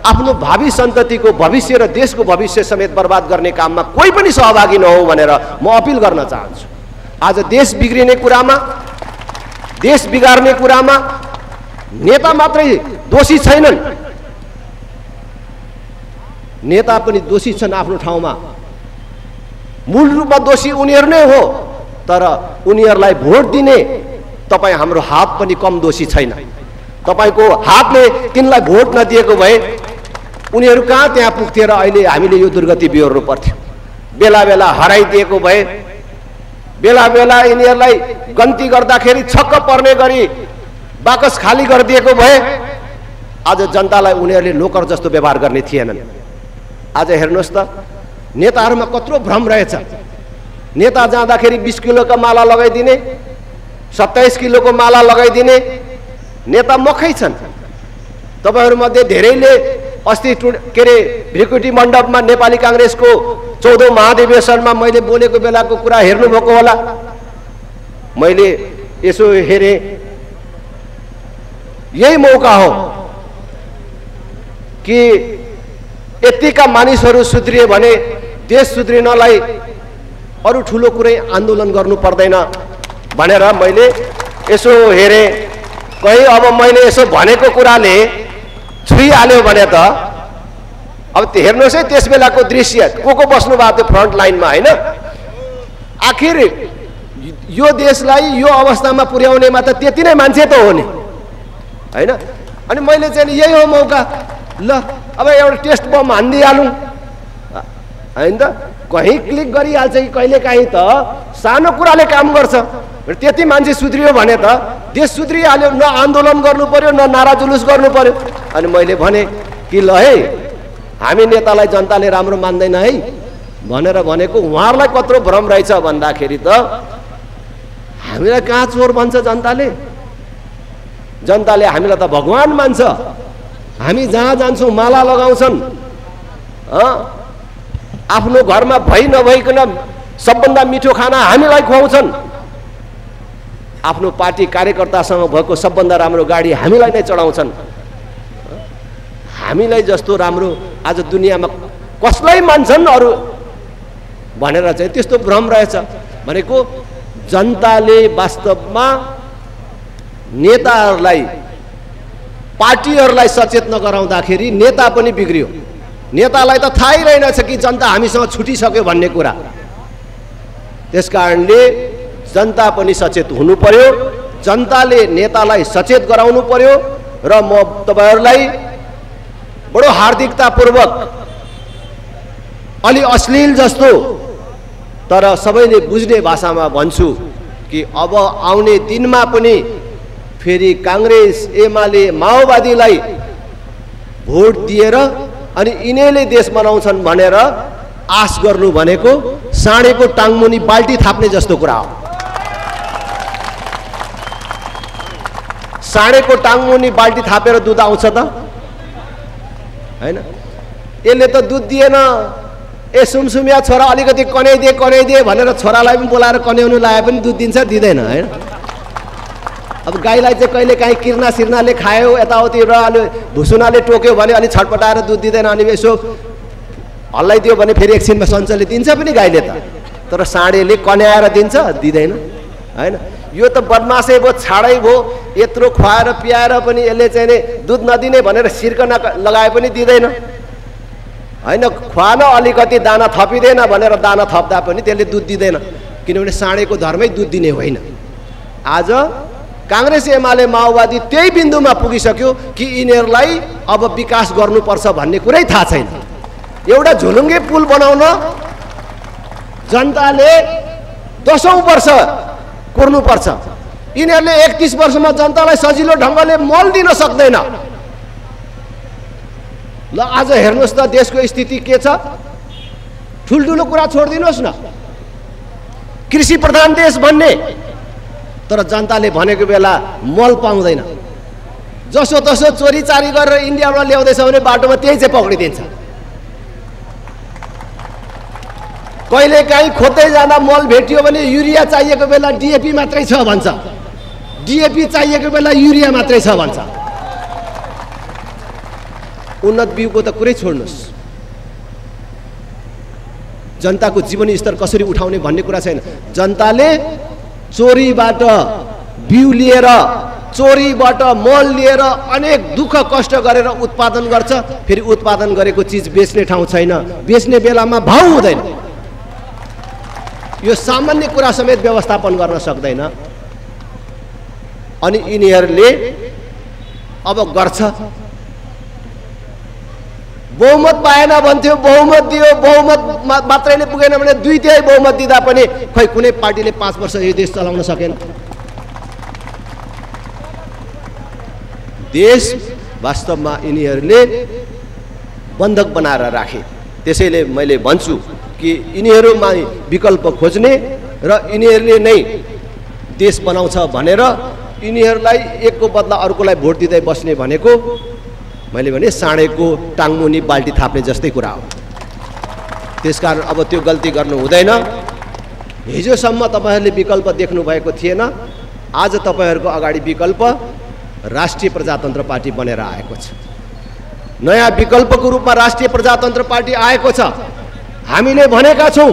आफ्नो भावी सन्ततिको भविष्य र देशको भविष्य समेत बर्बाद गर्ने काममा कोही पनि सहभागी नहो भनेर म अपिल गर्न चाहन्छु। आज देश बिग्रिने कुरामा, देश बिगार्ने कुरामा नेता मात्रै दोषी छैनन्, नेता पनि दोषी छन् आफ्नो ठाउँमा। मूल रूपमा दोषी उनीहरू नै हो, तर उनीहरूलाई भोट दिने तपाईँ हाम्रो हात पनि कम दोषी छैन। तपाईको हातले तिनलाई भोट नदिएको भए उनीहरू कहाँ त्यहाँ पुग्थे र अहिले हामीले यो दुर्गति बिहोर्नु पर्थ्यो। बेला बेला हराइदिएको भए, बेला बेला यिनीहरूलाई गन्ती गर्दाखेरि छक्क पर्ने गरी बाकस खाली गरिदिएको भए आज जनतालाई उनीहरूले नोकर जस्तो व्यवहार गर्ने थिएनन्। आज हेर्नुहोस् त, नेताहरूमा कत्रो भ्रम रहेछ। नेता जाँदाखेरि 20 किलोको माला लगाइदिने, 27 किलोको माला लगाइदिने नेता मखै छन्। तपाईहरुमध्ये धेरैले अस्ति के अरे भिकुटी मण्डपमा नेपाली कांग्रेसको 14औं महाधिवेशनमा मैले बोलेको बेलाको कुरा हेर्नुभएको होला। मैले यसो हेरेँ, यही मौका हो कि यतिका मानिसहरू सुध्रिए भने देश सुध्रिनलाई अरु ठुलो कुरै आन्दोलन गर्नु पर्दैन भनेर मैले यसो हेरेँ। कहीं अब मैले यसो भनेको कुराले छुइहाल्यो भने त अब हेर्नुहोस् है त्यस बेलाको दृश्य, को बस्नु भएको थियो फ्रन्ट लाइनमा हैन। आखिर यो देशलाई यो अवस्थामा पुर्याउनेमा त त्यति नै मान्छे त हो नि हैन। अनि मैले चाहिँ यही हो मौका, ल अब एउटा टेस्ट बम हान्दिहालौँ हैन त। कहीं क्लिक गरिहाल्छ कि कहिलेकाहीँ त सानो कुराले काम गर्छ। त्यति मान्छे सुध्रियो भने त देश सुध्रिहाल्यो, न आन्दोलन गर्नु पर्यो न नारा जुलुस गर्नु पर्यो। अनि मैले भने कि ल है, हामी नेतालाई जनताले राम्रो मान्दैन है, भनेर भनेको उहाँहरूलाई कत्रो भ्रम रहेछ भन्दाखेरि त हामीलाई कहाँ चोर भन्छ जनताले? जनताले हामीलाई त भगवान मान्छ। हामी जहाँ जान्छौँ माला लगाउँछन्, आफ्नो घरमा भइ नभइकन सबभन्दा मिठो खाना हामीलाई खुवाउँछन्, आफ्नो पार्टी कार्यकर्तासँग भएको सबभन्दा राम्रो गाडी हामीलाई नै चढाउँछन्। हामीलाई जस्तो राम्रो आज दुनियाँमा कसलाई मान्छन् अरू भनेर चाहिँ त्यस्तो भ्रम रहेछ। भनेको जनताले वास्तवमा नेताहरूलाई पार्टीहरूलाई सचेत नगराउँदाखेरि नेता पनि बिग्रियो। नेतालाई त थाहै रहेनछ कि जनता हामीसँग छुटिसक्यो भन्ने कुरा। त्यसकारणले जनता पनि सचेत हुनु पर्यो, जनताले नेतालाई सचेत गराउनु पर्यो। र म तपाईहरुलाई बडो हार्दिकतापूर्वक अलि अश्लील जस्तो तर सबैले बुझ्ने भाषामा भन्छु कि अब आउने दिनमा पनि फेरि कांग्रेस एमाले माओवादीलाई भोट दिएर अनि यिनीहरूले देश बनाउँछन् भनेर आश गर्नु भनेको साँडेको टाङमुनि बाल्टी थाप्ने जस्तो कुरा हो। साँडेको टाङमुनि बाल्टी थापेर दुध आउँछ त हैन? यसले त दुध दिएन, ए सुमसुमिया छोरा अलिकति कन्याइदिए भनेर छोरालाई पनि बोलाएर कन्याउनु लाए पनि दुध दिन्छ दिँदैन हैन? अब गाईलाई चाहिँ कहिले काहीँ किर्ना सिर्नाले खायो यताउति र अलि भुसुनाले टोक्यो भने अलि छटपटाएर दुध दिँदैन, अनि यसो हल्लाइदियो भने फेरि एकछिनमा सञ्चले दिन्छ पनि गाईले त। तर साँडेले कन्याएर दिन्छ दिँदैन हैन? यो त बदमासै भयो, छाडै भयो। यत्रो खुवाएर पियाएर पनि यसले चाहिँ नि दुध नदिने भनेर सिर्कना लगाए पनि दिँदैन हैन? खुवान अलिकति दाना थपिँदैन भनेर दाना थप्दा पनि त्यसले दुध दिँदैन, किनभने साँडेको धर्मै दुध दिने होइन। आज कांग्रेस एमाले माओवादी त्यही बिन्दुमा पुगिसक्यो कि यिनीहरूलाई अब विकास गर्नुपर्छ भन्ने कुरै थाहा छैन। एउटा झुलुङ्गे पुल बनाउन जनताले 10औं वर्ष कुर्नुपर्छ, यिनीहरूले 31 वर्षमा जनतालाई सजिलो ढङ्गले मल दिन सक्दैन। ल आज हेर्नुहोस् त देशको स्थिति के छ। ठुल्ठुलो कुरा छोडिदिनुहोस् न, कृषि प्रधान देश भन्ने, तर जनताले भनेको बेला मल पाउँदैन। जसो तसो चोरी चारी गरेर इन्डियाबाट ल्याउँदैछ भने बाटोमा त्यही चाहिँ पक्रिदिन्छ। कहिले काहीँ खोज्दै जाँदा मल भेटियो भने युरिया चाहिएको बेला डीएपी मात्रै छ भन्छ, डीएपी चाहिएको बेला युरिया मात्रै छ भन्छ। उन्नत बिउको त कुरै छोड्नुहोस्, जनताको जीवन स्तर कसरी उठाउने भन्ने कुरा छैन। जनताले चोरीबाट बिउ लिएर, चोरीबाट मल लिएर अनेक दुःख कष्ट गरेर उत्पादन गर्छ, फेरि उत्पादन गरेको चिज बेच्ने ठाउँ छैन, बेच्ने बेलामा भाउ हुँदैन। यो सामान्य कुरा समेत व्यवस्थापन गर्न सक्दैन। अनि यिनीहरूले अब गर्छ। बहुमत पाएन भन्थ्यो, बहुमत दियो, बहुमत मात्रैले पुगेन भने 2/3 बहुमत दिँदा पनि खै कुनै पार्टीले 5 वर्ष यो देश चलाउन सकेन। देश वास्तवमा यिनीहरूले बन्धक बनाएर राखे। त्यसैले मैले भन्छु कि यिनीहरूमा विकल्प खोज्ने र यिनीहरूले नै देश बनाउँछ भनेर यिनीहरूलाई एकको बदला अर्कोलाई भोट दिँदै बस्ने भनेको मैले भने साँडेको टाङमुनि बाल्टी थाप्ने जस्तै कुरा हो। त्यसकारण अब त्यो गल्ती गर्नु हुँदैन। हिजोसम्म तपाईहरूले विकल्प देख्नु भएको थिएन, आज तपाईहरूको अगाडि विकल्प राष्ट्रिय प्रजातन्त्र पार्टी बनेर आएको छ। नयाँ विकल्पको रूपमा राष्ट्रिय प्रजातन्त्र पार्टी आएको छ। हामीले भनेका छौँ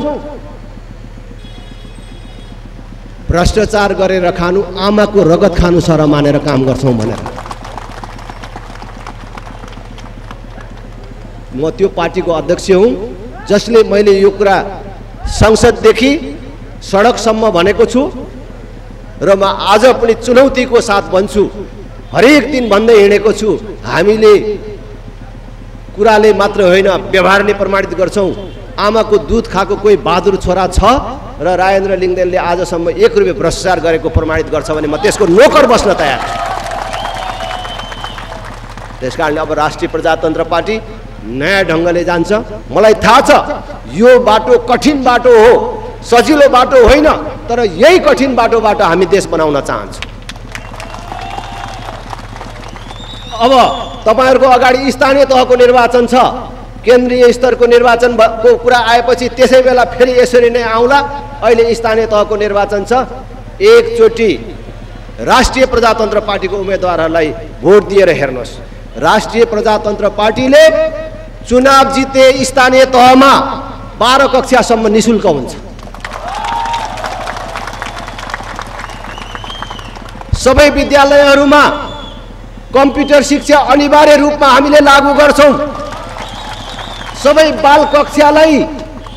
भ्रष्टाचार गरेर खानु आमाको रगत खानु सर मानेर काम गर्छौँ भनेर। म त्यो पार्टीको अध्यक्ष हुँ जसले मैले यो कुरा संसददेखि सडकसम्म भनेको छु र म आज पनि चुनौतीको साथ भन्छु, हरेक दिन भन्दै हिँडेको छु। हामीले कुराले मात्र होइन व्यवहारले प्रमाणित गर्छौँ। आमाको दूध खाएको कोही बहादुर छोरा छ र राजेन्द्र लिङ्गदेनले आजसम्म 1 रुपैयाँ भ्रष्टाचार गरेको प्रमाणित गर्छ भने म त्यसको नोकर बस्न तयार। त्यसकारणले अब राष्ट्रिय प्रजातन्त्र पार्टी नयाँ ढङ्गले जान्छ। मलाई थाहा छ यो बाटो कठिन बाटो हो, सजिलो बाटो होइन, तर यही कठिन बाटोबाट हामी देश बनाउन चाहन्छौँ। अब तपाईहरुको अगाडि स्थानीय तहको निर्वाचन छ, केन्द्रीय स्तरको निर्वाचनको कुरा आएपछि त्यसै बेला फेरि यसरी नै आउला। अहिले स्थानीय तहको निर्वाचन छ, एकचोटि राष्ट्रिय प्रजातन्त्र पार्टीको उम्मेदवारहरूलाई भोट दिएर हेर्नुहोस्। राष्ट्रिय प्रजातन्त्र पार्टीले चुनाव जिते स्थानीय तहमा 12 कक्षासम्म निशुल्क हुन्छ। सबै विद्यालयहरूमा कम्प्युटर शिक्षा अनिवार्य रूपमा हामीले लागू गर्छौं। सबै बाल कक्षालाई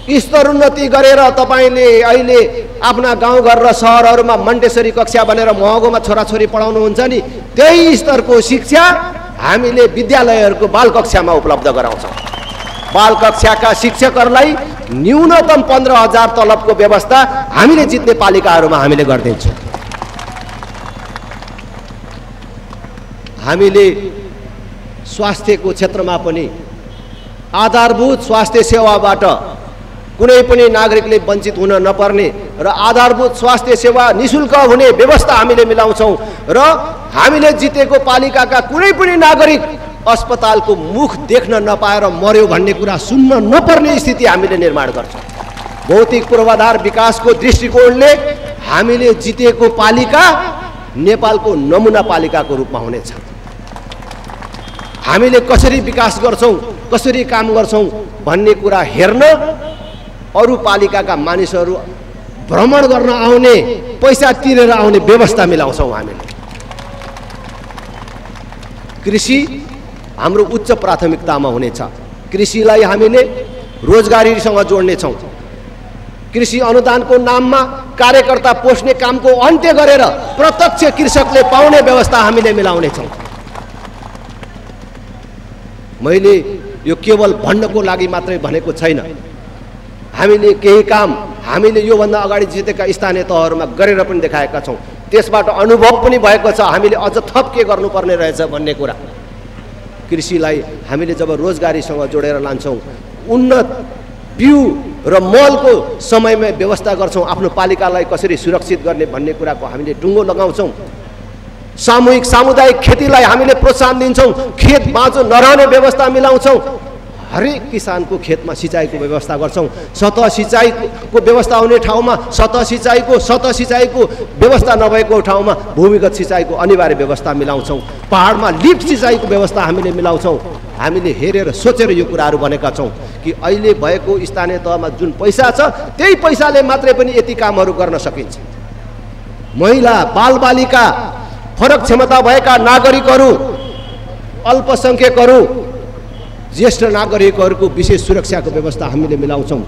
स्तरोन्नति गरेर तपाईले अहिले आफ्ना गाउँघर र सहरहरूमा मन्टेसरी कक्षा बनेर महँगोमा छोराछोरी पढाउनुहुन्छ नि, त्यही स्तरको शिक्षा हामीले विद्यालयहरूको बाल कक्षामा उपलब्ध गराउँछौं। बाल कक्षाका शिक्षकहरूलाई न्यूनतम 15,000 तलबको व्यवस्था हामीले जित्ने पालिकाहरूमा हामीले गर्दिन्छौँ। हामीले स्वास्थ्यको क्षेत्रमा पनि आधारभूत स्वास्थ्य सेवाबाट कुनै पनि नागरिकले वञ्चित हुन नपर्ने र आधारभूत स्वास्थ्य सेवा निशुल्क हुने व्यवस्था हामीले मिलाउँछौं र हामीले जितेको पालिकाका कुनै पनि नागरिक अस्पतालको मुख देख्न नपाएर मर्यो भन्ने कुरा सुन्न नपर्ने स्थिति हामीले निर्माण गर्छौं। भौतिक पूर्वाधार विकासको दृष्टिकोणले हामीले जितेको पालिका नेपालको नमुना पालिकाको रूपमा हुनेछ। हामीले कसरी विकास गर्छौं, कसरी काम गर्छौं भन्ने कुरा हेर्न अरु पालिकाका मानिसहरू भ्रमण गर्न आउने, पैसा तिरेर आउने व्यवस्था मिलाउँछौं। हामीले कृषि हाम्रो उच्च प्राथमिकतामा हुनेछ। कृषिलाई हामीले रोजगारीसँग जोड्नेछौं। कृषि अनुदानको नाममा कार्यकर्ता पोस्ने कामको अन्त्य गरेर प्रत्यक्ष कृषकले पाउने व्यवस्था हामीले मिलाउनेछौं। मैले यो केवल भन्नको लागि मात्रै भनेको छैन। हामीले केही काम हामीले योभन्दा अगाडि जितेका स्थानीय तहहरूमा गरेर पनि देखाएका छौं। त्यसबाट अनुभव पनि भएको छ हामीले अझ थप के गर्नुपर्ने रहेछ भन्ने कुरा। कृषिलाई हामीले जब रोजगारीसँग जोडेर लान्छौं, उन्नत बिउ र मलको समयमै व्यवस्था गर्छौं, आफ्नो पालिकालाई कसरी सुरक्षित गर्ने भन्ने कुराको हामीले टुङ्गो लगाउँछौं। सामूहिक सामुदायिक खेतीलाई हामीले प्रोत्साहन दिन्छौं, खेत बाँझो नरहने व्यवस्था मिलाउँछौं। हरेक किसानको खेतमा सिँचाइको व्यवस्था गर्छौं। सतह सिँचाइको व्यवस्था हुने ठाउँमा सतह सिँचाइको व्यवस्था नभएको ठाउँमा भूमिगत सिँचाइको अनिवार्य व्यवस्था मिलाउँछौं। पहाडमा लिफ्ट सिँचाइको व्यवस्था हामीले मिलाउँछौं। हामीले हेरेर सोचेर यो कुराहरू भनेका छौं कि अहिले भएको स्थानीय तहमा जुन पैसा छ त्यही पैसाले मात्रै पनि यति कामहरू गर्न सकिन्छ। महिला, बालबालिका, फरक क्षमता भएका नागरिकहरू, अल्पसंख्यकहरू, ज्येष्ठ नागरिकहरूको विशेष सुरक्षाको व्यवस्था हामीले मिलाउँछौं।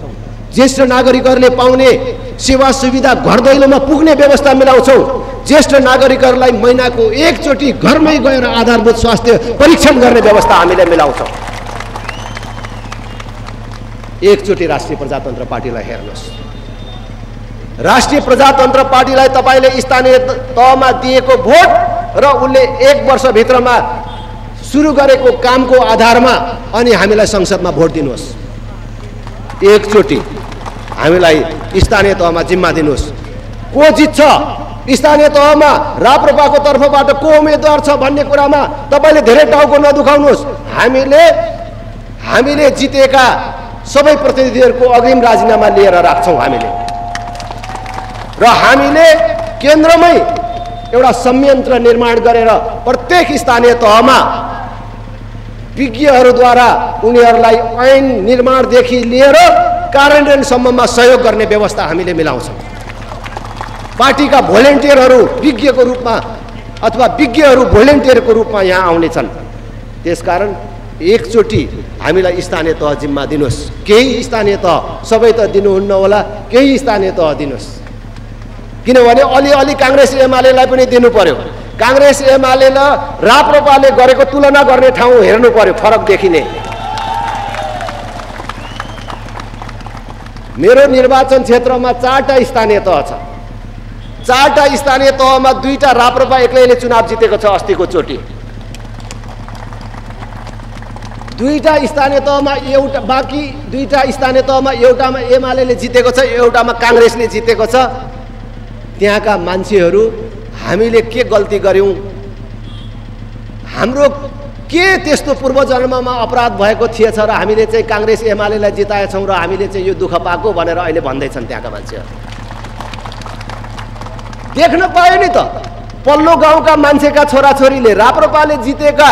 ज्येष्ठ नागरिकहरूले पाउने सेवा सुविधा घर दैलोमा पुग्ने व्यवस्था मिलाउँछौं। ज्येष्ठ नागरिकहरूलाई महिनाको एकचोटि घरमै गएर आधारभूत स्वास्थ्य परीक्षण गर्ने व्यवस्था हामीले मिलाउँछौं। एकचोटि राष्ट्रिय प्रजातन्त्र पार्टीलाई हेर्नुहोस्। राष्ट्रिय प्रजातन्त्र पार्टीलाई तपाईले स्थानीय तहमा दिएको भोट र उनले 1 वर्षभित्रमा सुरु गरेको कामको आधारमा अनि हामीलाई संसदमा भोट दिनुहोस्। एकचोटि हामीलाई स्थानीय तहमा जिम्मा दिनुहोस्। को जित्छ स्थानीय तहमा राप्रपाको तर्फबाट को उम्मेदवार छ भन्ने कुरामा तपाईले धेरै टाउको नदुखाउनुहोस्। हामीले जितेका सबै प्रतिनिधिहरूको अग्रिम राजीनामा लिएर राख्छौं हामीले र हामीले केन्द्रमै एउटा संयन्त्र निर्माण गरेर प्रत्येक स्थानीय तहमा विज्ञहरूद्वारा उनीहरूलाई ऐन निर्माणदेखि लिएर कार्यान्वयनसम्ममा सहयोग गर्ने व्यवस्था हामीले मिलाउँछौं। पार्टीका भोलिन्टियरहरू विज्ञको रूपमा अथवा विज्ञहरू भोलिन्टियरको रूपमा यहाँ आउनेछन्। त्यसकारण एकचोटि हामीलाई स्थानीय तह जिम्मा दिनुहोस्। केही स्थानीय तह, सबै त दिनुहुन्न होला, केही स्थानीय तह दिनुहोस्। किनभने अलि कांग्रेस एमालेलाई पनि दिनु पर्यो। कांग्रेस एमाले र राप्रपाले गरेको तुलना गर्ने ठाउँ हेर्नु पर्यो, फरक देखिने। मेरो निर्वाचन क्षेत्रमा 4टा स्थानीय तह छ। 4टा स्थानीय तहमा 2टा राप्रपा एक्लैले चुनाव जितेको छ अस्तिको चोटि। दुईटा स्थानीय तहमा एउटा, बाँकी दुईटा स्थानीय तहमा एउटामा एमाले जितेको छ, एउटामा काङ्ग्रेसले जितेको छ। त्यहाँका मान्छेहरू हामीले के गल्ती गर्यौं, हाम्रो के त्यस्तो पूर्वजन्ममा अपराध भएको थिएछ र हामीले चाहिँ काङ्ग्रेस एमालेलाई जिताएछौँ र हामीले चाहिँ यो दुःख पाएको भनेर अहिले भन्दैछन् त्यहाँका मान्छेहरू। देख्न पायो नि त, पल्लो गाउँका मान्छेका छोराछोरीले, राप्रपाले जितेका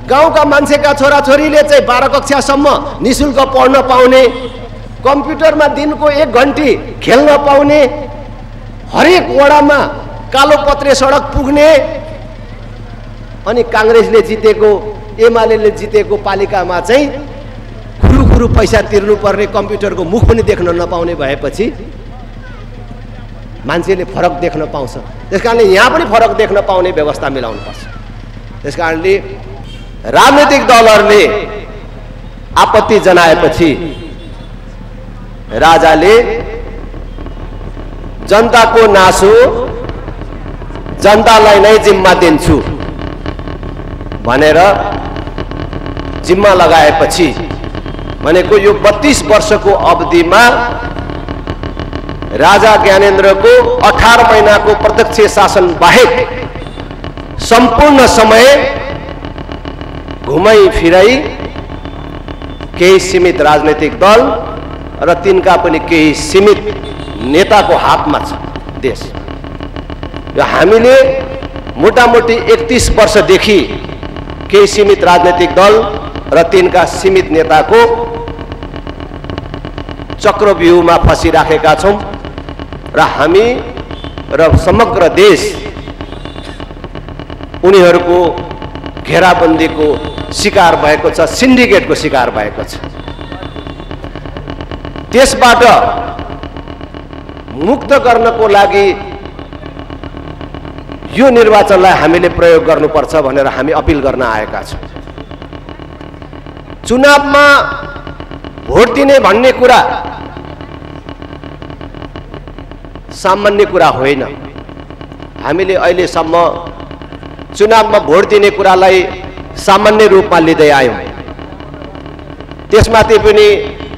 गाउँका मान्छेका छोराछोरीले चाहिँ 12 कक्षासम्म निःशुल्क पढ्न पाउने, कम्प्युटरमा दिनको 1 घन्टी खेल्न पाउने, हरेक वडामा कालो पत्रे सडक पुग्ने। अनि काङ्ग्रेसले जितेको, एमाले जितेको पालिकामा चाहिँ खुरु पैसा तिर्नुपर्ने, कम्प्युटरको मुख पनि देख्न नपाउने भएपछि मान्छेले फरक देख्न पाउँछ। त्यसकारणले यहाँ पनि फरक देख्न पाउने व्यवस्था मिलाउनुपर्छ। त्यसकारणले राजनीतिक दलहरूले आपत्ति जनाएपछि राजाले जनताको नासो जनतालाई नै जिम्मा दिन्छु भनेर जिम्मा लगाएपछि भनेको यो 32 वर्षको अवधिमा राजा ज्ञानेन्द्रको 18 महिनाको प्रत्यक्ष शासन बाहेक सम्पूर्ण समय घुमाई फिराई केही सीमित राजनीतिक दल र तिनका पनि केही सीमित नेताको हातमा छ देश। यो हामीले मोटामोटी 31 वर्षदेखि केही सीमित राजनीतिक दल र तिनका सीमित नेताको चक्रव्यूहमा फसिराखेका छौं र हामी र समग्र देश उनीहरूको घेराबन्दीको शिकार भएको छ, सिन्डिकेटको शिकार भएको छ। त्यसबाट मुक्त गर्नको लागि यो निर्वाचनलाई हामीले प्रयोग गर्नुपर्छ भनेर हामी अपिल गर्न आएका छौं। चुनावमा भोट दिने भन्ने कुरा सामान्य कुरा होइन। हामीले अहिलेसम्म चुनावमा भोट दिने कुरालाई सामान्य रूपमा लिँदै आयौं। त्यसमाथि पनि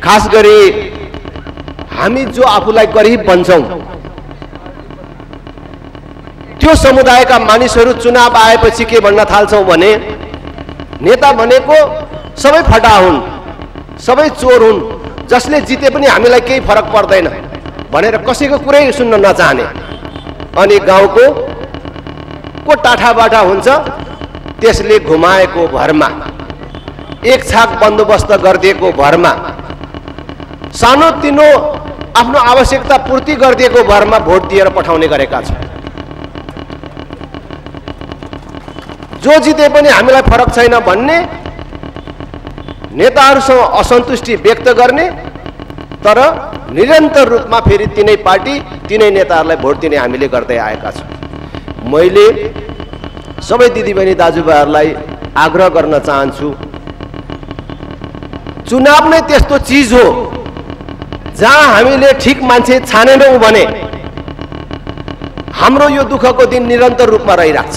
खास गरी हामी जो आफूलाई गरिब भन्छौं त्यो समुदायका मानिसहरू चुनाव आएपछि के भन्न थाल्छौं भने नेता भनेको सबै फटा हुन्, सबै चोर हुन्, जसले जिते पनि हामीलाई केही फरक पर्दैन भनेर कसैको कुरै सुन्न नचाहने। अनि गाउँको को टाठाबाटा हुन्छ, त्यसले घुमाएको भरमा, एक छाक बन्दोबस्त गरिदिएको भरमा, सानोतिनो आफ्नो आवश्यकता पूर्ति गरिदिएको भरमा भोट दिएर पठाउने गरेका छन्। जो जिते पनि हामीलाई फरक छैन भन्ने, नेताहरूसँग असन्तुष्टि व्यक्त गर्ने, तर निरन्तर रूपमा फेरि तिनै पार्टी तिनै नेताहरूलाई भोट दिने हामीले गर्दै आएका छौं। मैले सबै दिदीबहिनी दाजुभाइहरूलाई आग्रह गर्न चाहन्छु, चुनाव नै त्यस्तो चीज हो जहाँ हामीले ठिक मान्छे छानेनौं भने हाम्रो यो दुःखको दिन निरन्तर रूपमा रहिराख्छ।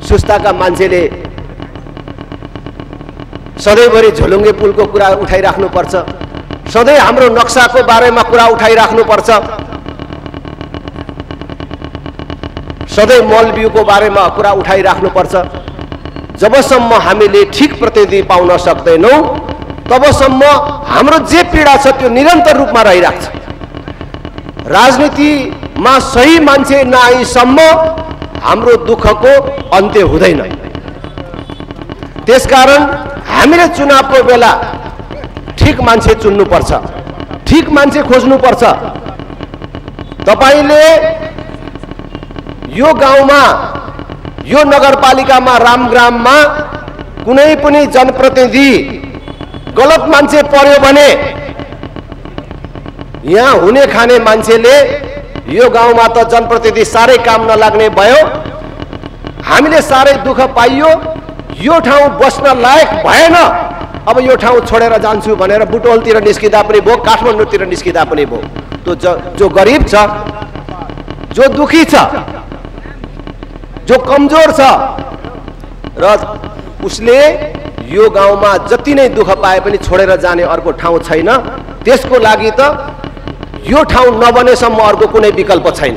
सुस्ताका मान्छेले सधैँभरि झोलुङ्गे पुलको कुरा उठाइराख्नुपर्छ, सधैँ हाम्रो नक्साको बारेमा कुरा उठाइराख्नुपर्छ, सधैँ मलबिउको बारेमा कुरा उठाइराख्नुपर्छ। जबसम्म हामीले ठिक प्रतिनिधि पाउन सक्दैनौं तबसम्म हाम्रो जे पीडा छ त्यो निरन्तर रूपमा रहिराख्छ। राजनीतिमा सही मान्छे नआइसम्म हाम्रो दुःखको अन्त्य हुँदैन। त्यसकारण हामीले चुनावको बेला ठिक मान्छे चुन्नुपर्छ, ठिक मान्छे खोज्नुपर्छ। तपाईले यो गाउँमा, यो नगरपालिकामा, रामग्राममा कुनै पनि जनप्रतिनिधि गलत मान्छे पर्यो भने यहाँ हुने खाने मान्छेले यो गाउँमा त जनप्रतिनिधि साह्रै काम नलाग्ने भयो, हामीले साह्रै दुःख पाइयो, यो ठाउँ बस्न लायक भएन, अब यो ठाउँ छोडेर जान्छु भनेर बुटोलतिर निस्किँदा पनि भयो, काठमाडौँतिर निस्किँदा पनि भयो। तो जो गरिब छ, जो दुखी छ, जो कमजोर छ र उसले यो गाउँमा जति नै दुःख पाए पनि छोडेर जाने अर्को ठाउँ छैन। त्यसको लागि त यो ठाउँ नबनेसम्म अर्को कुनै विकल्प छैन।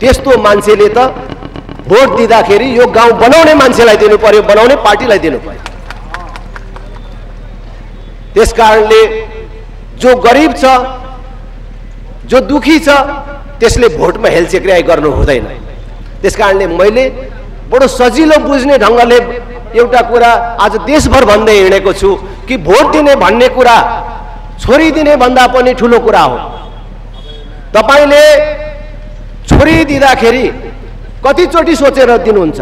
त्यस्तो मान्छेले त भोट दिँदाखेरि यो गाउँ बनाउने मान्छेलाई दिनु पर्यो, बनाउने पार्टीलाई दिनु पर्यो। त्यसकारणले जो गरिब छ, जो दुखी छ, त्यसले भोटमा हेलचेक्र्याइ गर्नु हुँदैन। त्यसकारणले मैले बडो सजिलो बुझ्ने ढङ्गले एउटा कुरा आज देशभर भन्दै हिँडेको छु कि भोट दिने भन्ने कुरा छोडिदिने भन्दा पनि ठुलो कुरा हो। तपाईले छोडिदिँदाखेरि कतिचोटि सोचेर दिनुहुन्छ?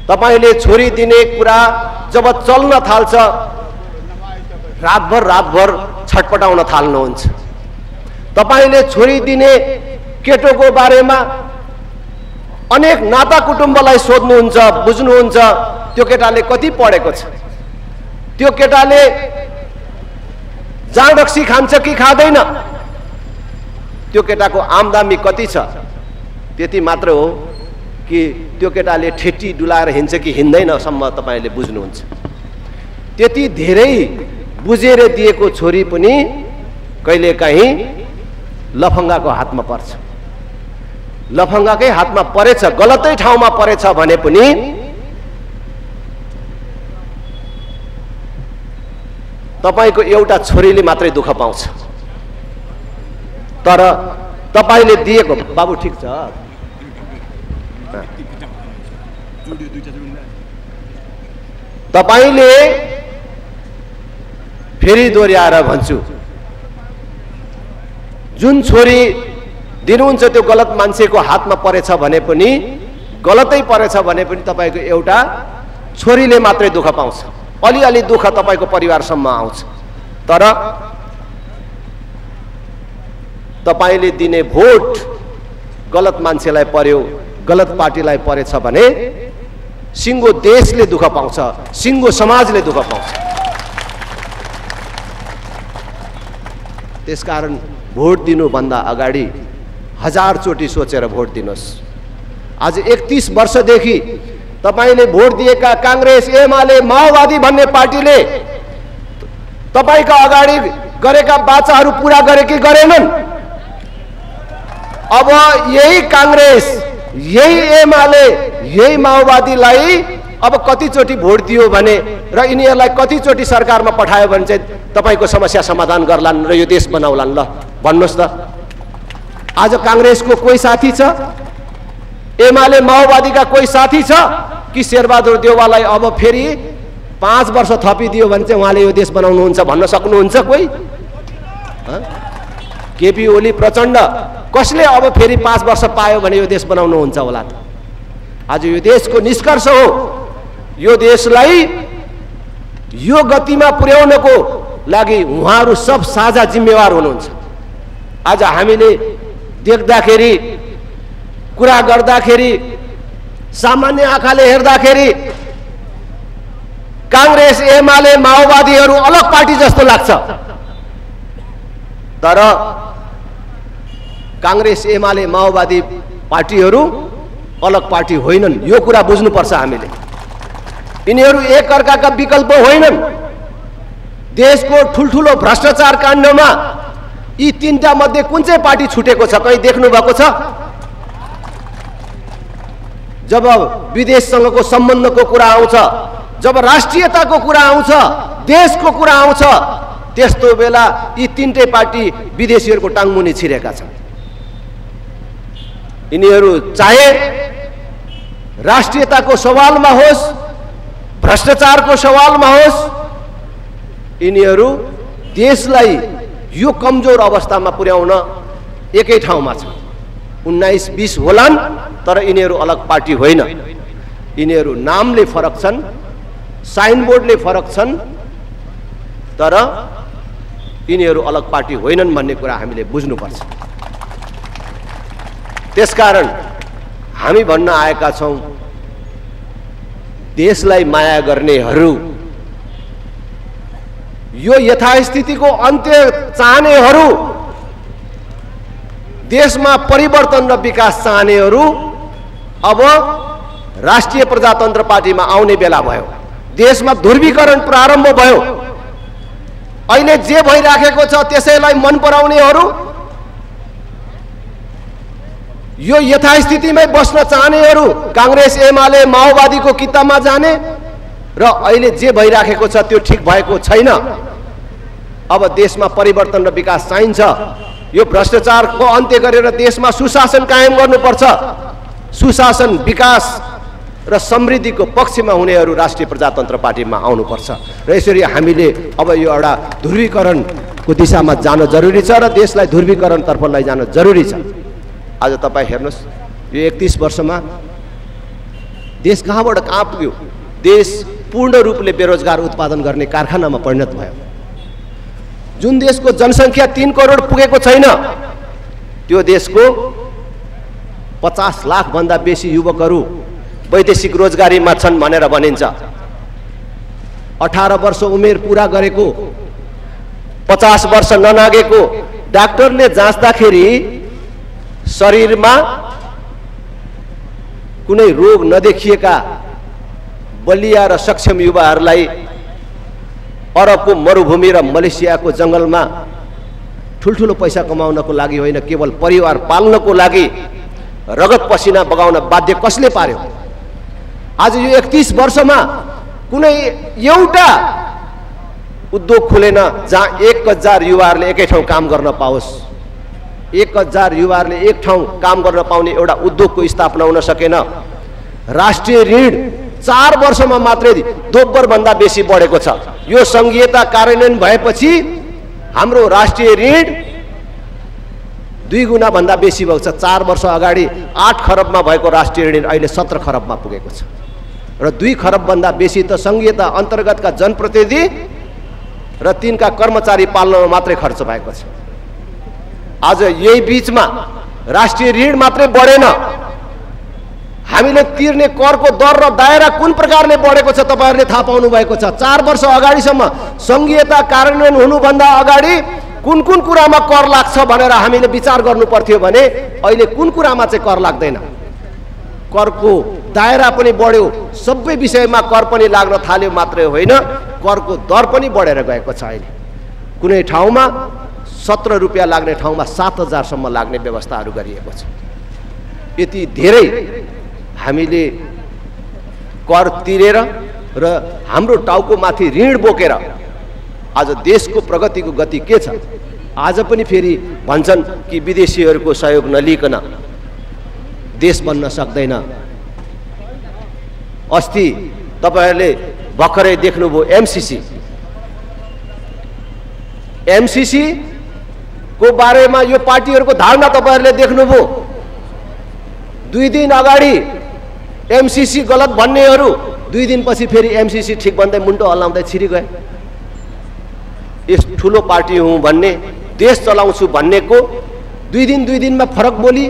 तपाईले छोडिदिने कुरा जब चल्न थाल्छ रातभर छटपटाउन थाल्नुहुन्छ। तपाईले छोडिदिने केटोको बारेमा अनेक नाता कुटुम्बलाई सोध्नुहुन्छ, बुझ्नुहुन्छ त्यो केटाले कति पढेको छ, त्यो केटाले जाँड रक्सी खान्छ कि खाँदैन, त्यो केटाको आमदामी कति छ। त्यति मात्र हो कि त्यो केटाले ठेटी डुलाएर हिँड्छ कि हिँड्दैन सम्म तपाईले बुझ्नुहुन्छ। त्यति धेरै बुझेर दिएको छोरी पनि कहिलेकाहीँ लफङ्गाको हातमा पर्छ। लफङ्गाकै हातमा परेछ, गलतै ठाउँमा परेछ भने पनि तपाईको एउटा छोरीले मात्रै दुःख पाउँछ। तर तपाईले दिएको बाबु ठीक छ, तपाईले फेरि दोहोऱ्याएर भन्छु, जुन छोरी दिनुहुन्छ त्यो गलत मान्छेको हातमा परेछ भने पनि, गलतै परेछ भने पनि तपाईको एउटा छोरीले मात्रै दुःख पाउँछ। अलिअलि दुःख तपाईको परिवारसम्म आउँछ। तर तपाईले दिने भोट गलत मान्छेलाई पर्यो, गलत पार्टीलाई परेछ भने सिङ्गो देशले दुःख पाउँछ, सिङ्गो समाजले दुःख पाउँछ। त्यसकारण भोट दिनुभन्दा अगाडि 1000 चोटि सोचेर भोट दिनुहोस्। आज 31 वर्षदेखि तपाईले भोट दिएका कांग्रेस, एमाले, माओवादी भन्ने पार्टीले तपाईका अगाडि गरेका बाचाहरू पूरा गरे कि गरेनन्? अब यही कांग्रेस, यही एमाले, यही माओवादीलाई अब कतिचोटि भोट दियो भने र यिनीहरूलाई कतिचोटि सरकारमा पठायो भने चाहिँ तपाईको समस्या समाधान गर्लान् र यो देश बनाउलान्? ल भन्नुहोस् त। आज कांग्रेसको कोही साथी छ? एमाले माओवादीका कोही साथी छ कि शेरबहादुर देउवालाई अब फेरि 5 वर्ष थपिदियो भने चाहिँ उहाँले यो देश बनाउनुहुन्छ भन्न सक्नुहुन्छ कोही? केपी ओली, प्रचण्ड कसले अब फेरि 5 वर्ष पायो भने यो देश बनाउनुहुन्छ होला त? आज यो देशको निष्कर्ष हो, यो देशलाई यो गतिमा पुर्याउनको लागि उहाँहरू सब साझा जिम्मेवार हुनुहुन्छ। आज हामीले देख्दाखेरि, कुरा गर्दाखेरि, सामान्य आँखाले हेर्दाखेरि कांग्रेस, एमाले, माओवादीहरू अलग पार्टी जस्तो लाग्छ। तर कांग्रेस, एमाले, माओवादी पार्टीहरू अलग पार्टी होइनन्। यो कुरा बुझ्नुपर्छ हामीले। यिनीहरू एक अर्काका विकल्प होइनन्। देशको ठुलठुलो भ्रष्टाचार काण्डमा यी 3टा मध्ये कुन चाहिँ पार्टी छुटेको छ? कहीँ देख्नु भएको छ? जब विदेशसँगको सम्बन्धको कुरा आउँछ, जब राष्ट्रियताको कुरा आउँछ, देशको कुरा आउँछ, त्यस्तो बेला यी 3टै पार्टी विदेशीहरूको टाङमुनि छिरेका छन्। यिनीहरू चाहे राष्ट्रियताको सवालमा होस्, भ्रष्टाचारको सवालमा होस्, यिनीहरू देशलाई यो कमजोर अवस्थामा पुर्याउन एकै ठाउँमा छ। 19-20 होलान्, तर यिनीहरू अलग पार्टी होइन। यिनीहरू नामले फरक छन्, साइनबोर्डले फरक छन्, तर यिनीहरू अलग पार्टी होइनन् भन्ने कुरा हामीले बुझ्नुपर्छ। त्यसकारण हामी भन्न आएका छौं, देशलाई माया गर्नेहरू, यो यथास्थितिको अन्त्य चाहनेहरू, देशमा परिवर्तन र विकास चाहनेहरू अब राष्ट्रिय प्रजातन्त्र पार्टीमा आउने बेला भयो। देशमा ध्रुवीकरण प्रारम्भ भयो। अहिले जे भइराखेको छ त्यसैलाई मन पराउनेहरू, यो यथास्थितिमै बस्न चाहनेहरू कांग्रेस एमाले माओवादीको किताबमा जाने र अहिले जे भइराखेको छ त्यो ठिक भएको छैन। अब देशमा परिवर्तन र विकास चाहिन्छ। यो भ्रष्टाचारको अन्त्य गरेर देशमा सुशासन कायम गर्नुपर्छ। सुशासन, विकास र समृद्धिको पक्षमा हुनेहरू राष्ट्रिय प्रजातन्त्र पार्टीमा आउनुपर्छ र यसरी हामीले अब यो एउटा ध्रुवीकरणको दिशामा जान जरुरी छ र देशलाई ध्रुवीकरणतर्फ लैजान जरुरी छ। आज तपाईँ हेर्नुहोस्, यो 31 वर्षमा देश कहाँबाट कहाँ पुग्यो। देश पूर्ण रूपले बेरोजगार उत्पादन गर्ने कारखानामा परिणत भयो। जुन देशको जनसङ्ख्या 3 करोड पुगेको छैन, त्यो देशको 50 लाख भन्दा बेसी युवकहरू वैदेशिक रोजगारीमा छन् भनेर भनिन्छ। 18 वर्ष उमेर पूरा गरेको, 50 वर्ष ननागेको डाक्टरले जाँच्दाखेरि शरीरमा कुनै रोग नदेखिएका बलिया र सक्षम युवाहरूलाई अरबको मरुभूमि र मलेसियाको जंगलमा ठुल्ठुलो पैसा कमाउनको लागि होइन, केवल परिवार पाल्नको लागि रगत पसिना बगाउन बाध्य कसले पार्यो? आज यो 31 वर्षमा कुनै एउटा उद्योग खुलेन जहाँ 1000 युवाहरूले एकै ठाउँ काम गर्न पाओस्। 1000 युवाहरूले एक ठाउँ काम गर्न पाउने एउटा उद्योगको स्थापना हुन सकेन। राष्ट्रिय ऋण 4 वर्षमा मात्रै दोब्बर भन्दा बेसी बढेको छ। यो संघीयता कार्यान्वयन भएपछि हाम्रो राष्ट्रिय ऋण 2 गुणा भन्दा बेसी भएको छ। 4 वर्ष अगाडि 8 खरबमा भएको राष्ट्रिय ऋण अहिले 17 खरबमा पुगेको छ र 2 खरब भन्दा बेसी त संघीयता अन्तर्गतका जनप्रतिनिधि र तिनका कर्मचारी पाल्नमा मात्रै खर्च भएको छ। आज यही बीचमा राष्ट्रिय ऋण मात्रै बढेन, हामीले तिर्ने करको दर र दायरा कुन प्रकारले बढेको छ तपाईहरुले थाहा पाउनु भएको छ। 4 वर्ष अगाडिसम्म संघीयता कार्यान्वयन हुनुभन्दा अगाडि कुन कुन कुरामा कर लाग्छ भनेर हामीले विचार गर्नु पर्थ्यो भने अहिले कुन कुरामा चाहिँ कर लाग्दैन। करको दायरा पनि बढ्यो, सबै विषयमा कर पनि लाग्न थाल्यो मात्रै होइन, करको दर पनि बढेर गएको छ। अहिले कुनै ठाउँमा 17 रुपैयाँ लाग्ने ठाउँमा 7000 सम्म लाग्ने व्यवस्थाहरू गरिएको छ। यति धेरै हामीले कर तिरेर र हाम्रो टाउको माथि ऋण बोकेर आज देशको प्रगतिको गति के छ? आज पनि फेरि भन्छन् कि विदेशीहरूको सहयोग नलिकन देश बन्न सक्दैन। अस्ति तपाईहरुले भर्खरै देख्नुभयो एमसीसी को बारेमा यो पार्टीहरूको धारणा तपाईहरुले देख्नुभयो। 2 दिन अगाडि एमसीसी गलत भन्नेहरू 2 दिनपछि फेरि एमसीसी ठिक भन्दै मुन्टो हल्लाउँदै छिरि गए। यस ठुलो पार्टी हुँ भन्ने, देश चलाउँछु भन्नेको 2 दिनमा फरक बोली,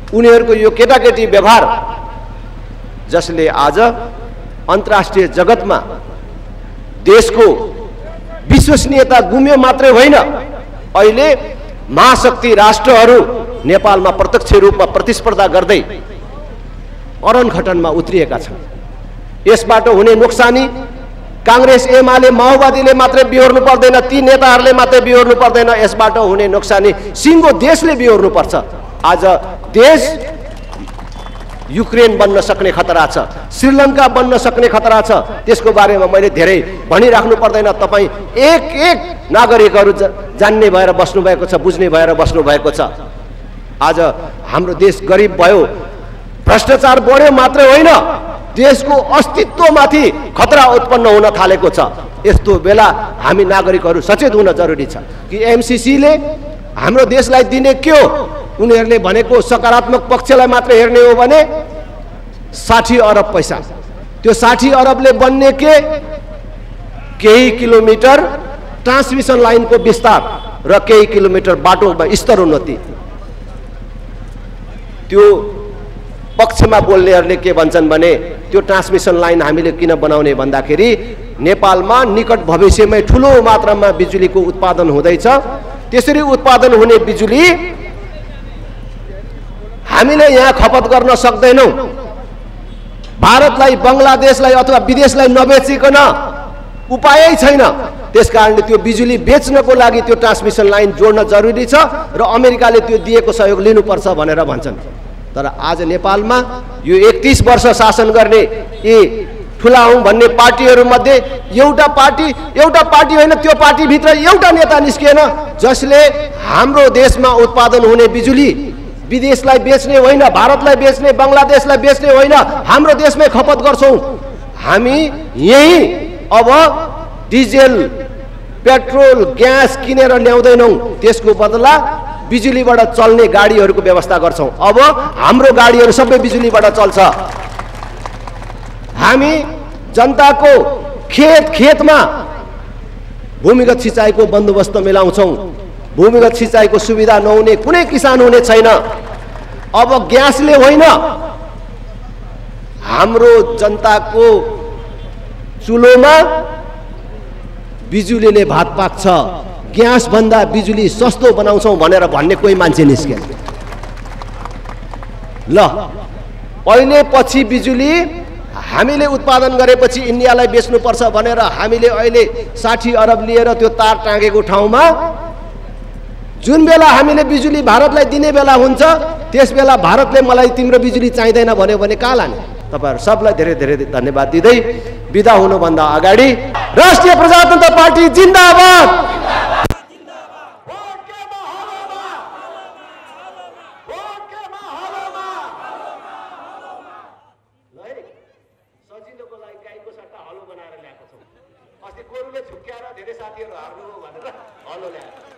उनीहरूको यो केटाकेटी व्यवहार जसले आज अन्तर्राष्ट्रिय जगतमा देशको विश्वसनीयता गुम्यो मात्रै होइन, अहिले महाशक्ति राष्ट्रहरू नेपालमा प्रत्यक्ष रूपमा प्रतिस्पर्धा गर्दै अरनघटनमा उत्रिएका छन्। यसबाट हुने नोक्सानी कांग्रेस एमाले माओवादीले मात्रै बिहोर्नु पर्दैन, ती नेताहरूले मात्रै बिहोर्नु पर्दैन। यसबाट हुने नोक्सानी सिङ्गो देशले बिहोर्नु पर्छ। आज देश युक्रेन बन्न सक्ने खतरा छ, श्रीलङ्का बन्न सक्ने खतरा छ। त्यसको बारेमा मैले धेरै भनिराख्नु पर्दैन। तपाईँ एक नागरिकहरू जान्ने भएर बस्नु भएको छ, बुझ्ने भएर बस्नु भएको छ। आज हाम्रो देश गरिब भयो, भ्रष्टाचार बढ्यो मात्रै होइन, देशको अस्तित्वमाथि खतरा उत्पन्न हुन थालेको छ। यस्तो बेला हामी नागरिकहरू सचेत हुन जरुरी छ कि एमसीसीले हाम्रो देशलाई दिने के हो? उनीहरूले भनेको सकारात्मक पक्षलाई मात्र हेर्ने हो भने 60 अरब पैसा, त्यो 60 अरबले बन्ने केही किलोमिटर ट्रान्समिसन लाइनको विस्तार र केही किलोमिटर बाटोमा स्तरोन्नति। त्यो पक्षमा बोल्नेहरूले के भन्छन् भने त्यो ट्रान्समिसन लाइन हामीले किन बनाउने भन्दाखेरि नेपालमा निकट भविष्यमै ठुलो मात्रामा बिजुलीको उत्पादन हुँदैछ। त्यसरी उत्पादन हुने बिजुली हामीले यहाँ खपत गर्न सक्दैनौँ। भारतलाई, बङ्गलादेशलाई अथवा विदेशलाई नबेचिकन उपायै छैन। त्यसकारणले त्यो बिजुली बेच्नको लागि त्यो ट्रान्समिसन लाइन जोड्न जरुरी छ र अमेरिकाले त्यो दिएको सहयोग लिनुपर्छ भनेर भन्छन्। तर आज नेपालमा यो 31 वर्ष शासन गर्ने यी ठुला हुँ भन्ने पार्टीहरूमध्ये एउटा पार्टी होइन, त्यो पार्टीभित्र एउटा नेता निस्किएन जसले हाम्रो देशमा उत्पादन हुने बिजुली विदेशलाई बेच्ने होइन, भारतलाई बेच्ने, बङ्गलादेशलाई बेच्ने होइन, हाम्रो देशमै खपत गर्छौँ। हामी यही अब डिजेल, पेट्रोल, ग्यास किनेर ल्याउँदैनौँ, त्यसको बदला बिजुलीबाट चल्ने गाडीहरूको व्यवस्था गर्छौँ। अब हाम्रो गाडीहरू सबै बिजुलीबाट चल्छ। हामी जनताको खेतमा भूमिगत सिँचाइको बन्दोबस्त मिलाउँछौँ। भूमिगत सिँचाइको सुविधा नहुने कुनै किसान हुने छैन। अब ग्यासले होइन, हाम्रो जनताको चुलोमा बिजुलीले भात पाक्छ, ग्यास भन्दा बिजुली सस्तो बनाउँछौँ भनेर भन्ने कोही मान्छे निस्केन। ल अहिले पछि बिजुली हामीले उत्पादन गरेपछि इन्डियालाई बेच्नुपर्छ भनेर हामीले अहिले 60 अरब लिएर त्यो तार टाँगेको ठाउँमा जुन बेला हामीले बिजुली भारतलाई दिने बेला हुन्छ त्यस बेला भारतले मलाई तिम्रो बिजुली चाहिँदैन भन्यो भने कहाँ लाने? तपाईहरु सबलाई धेरै धेरै धन्यवाद दिँदै बिदा हुनुभन्दा अगाडि राष्ट्रिय प्रजातन्त्र पार्टी जिन्दाबाद। सजिलोको लागि गाईको सट्टा हलो बनाएर ल्याएको छौँ। अस्ति गोरुले झुक्क्याएर धेरै साथीहरू हार्नु भनेर हलो ल्याएको।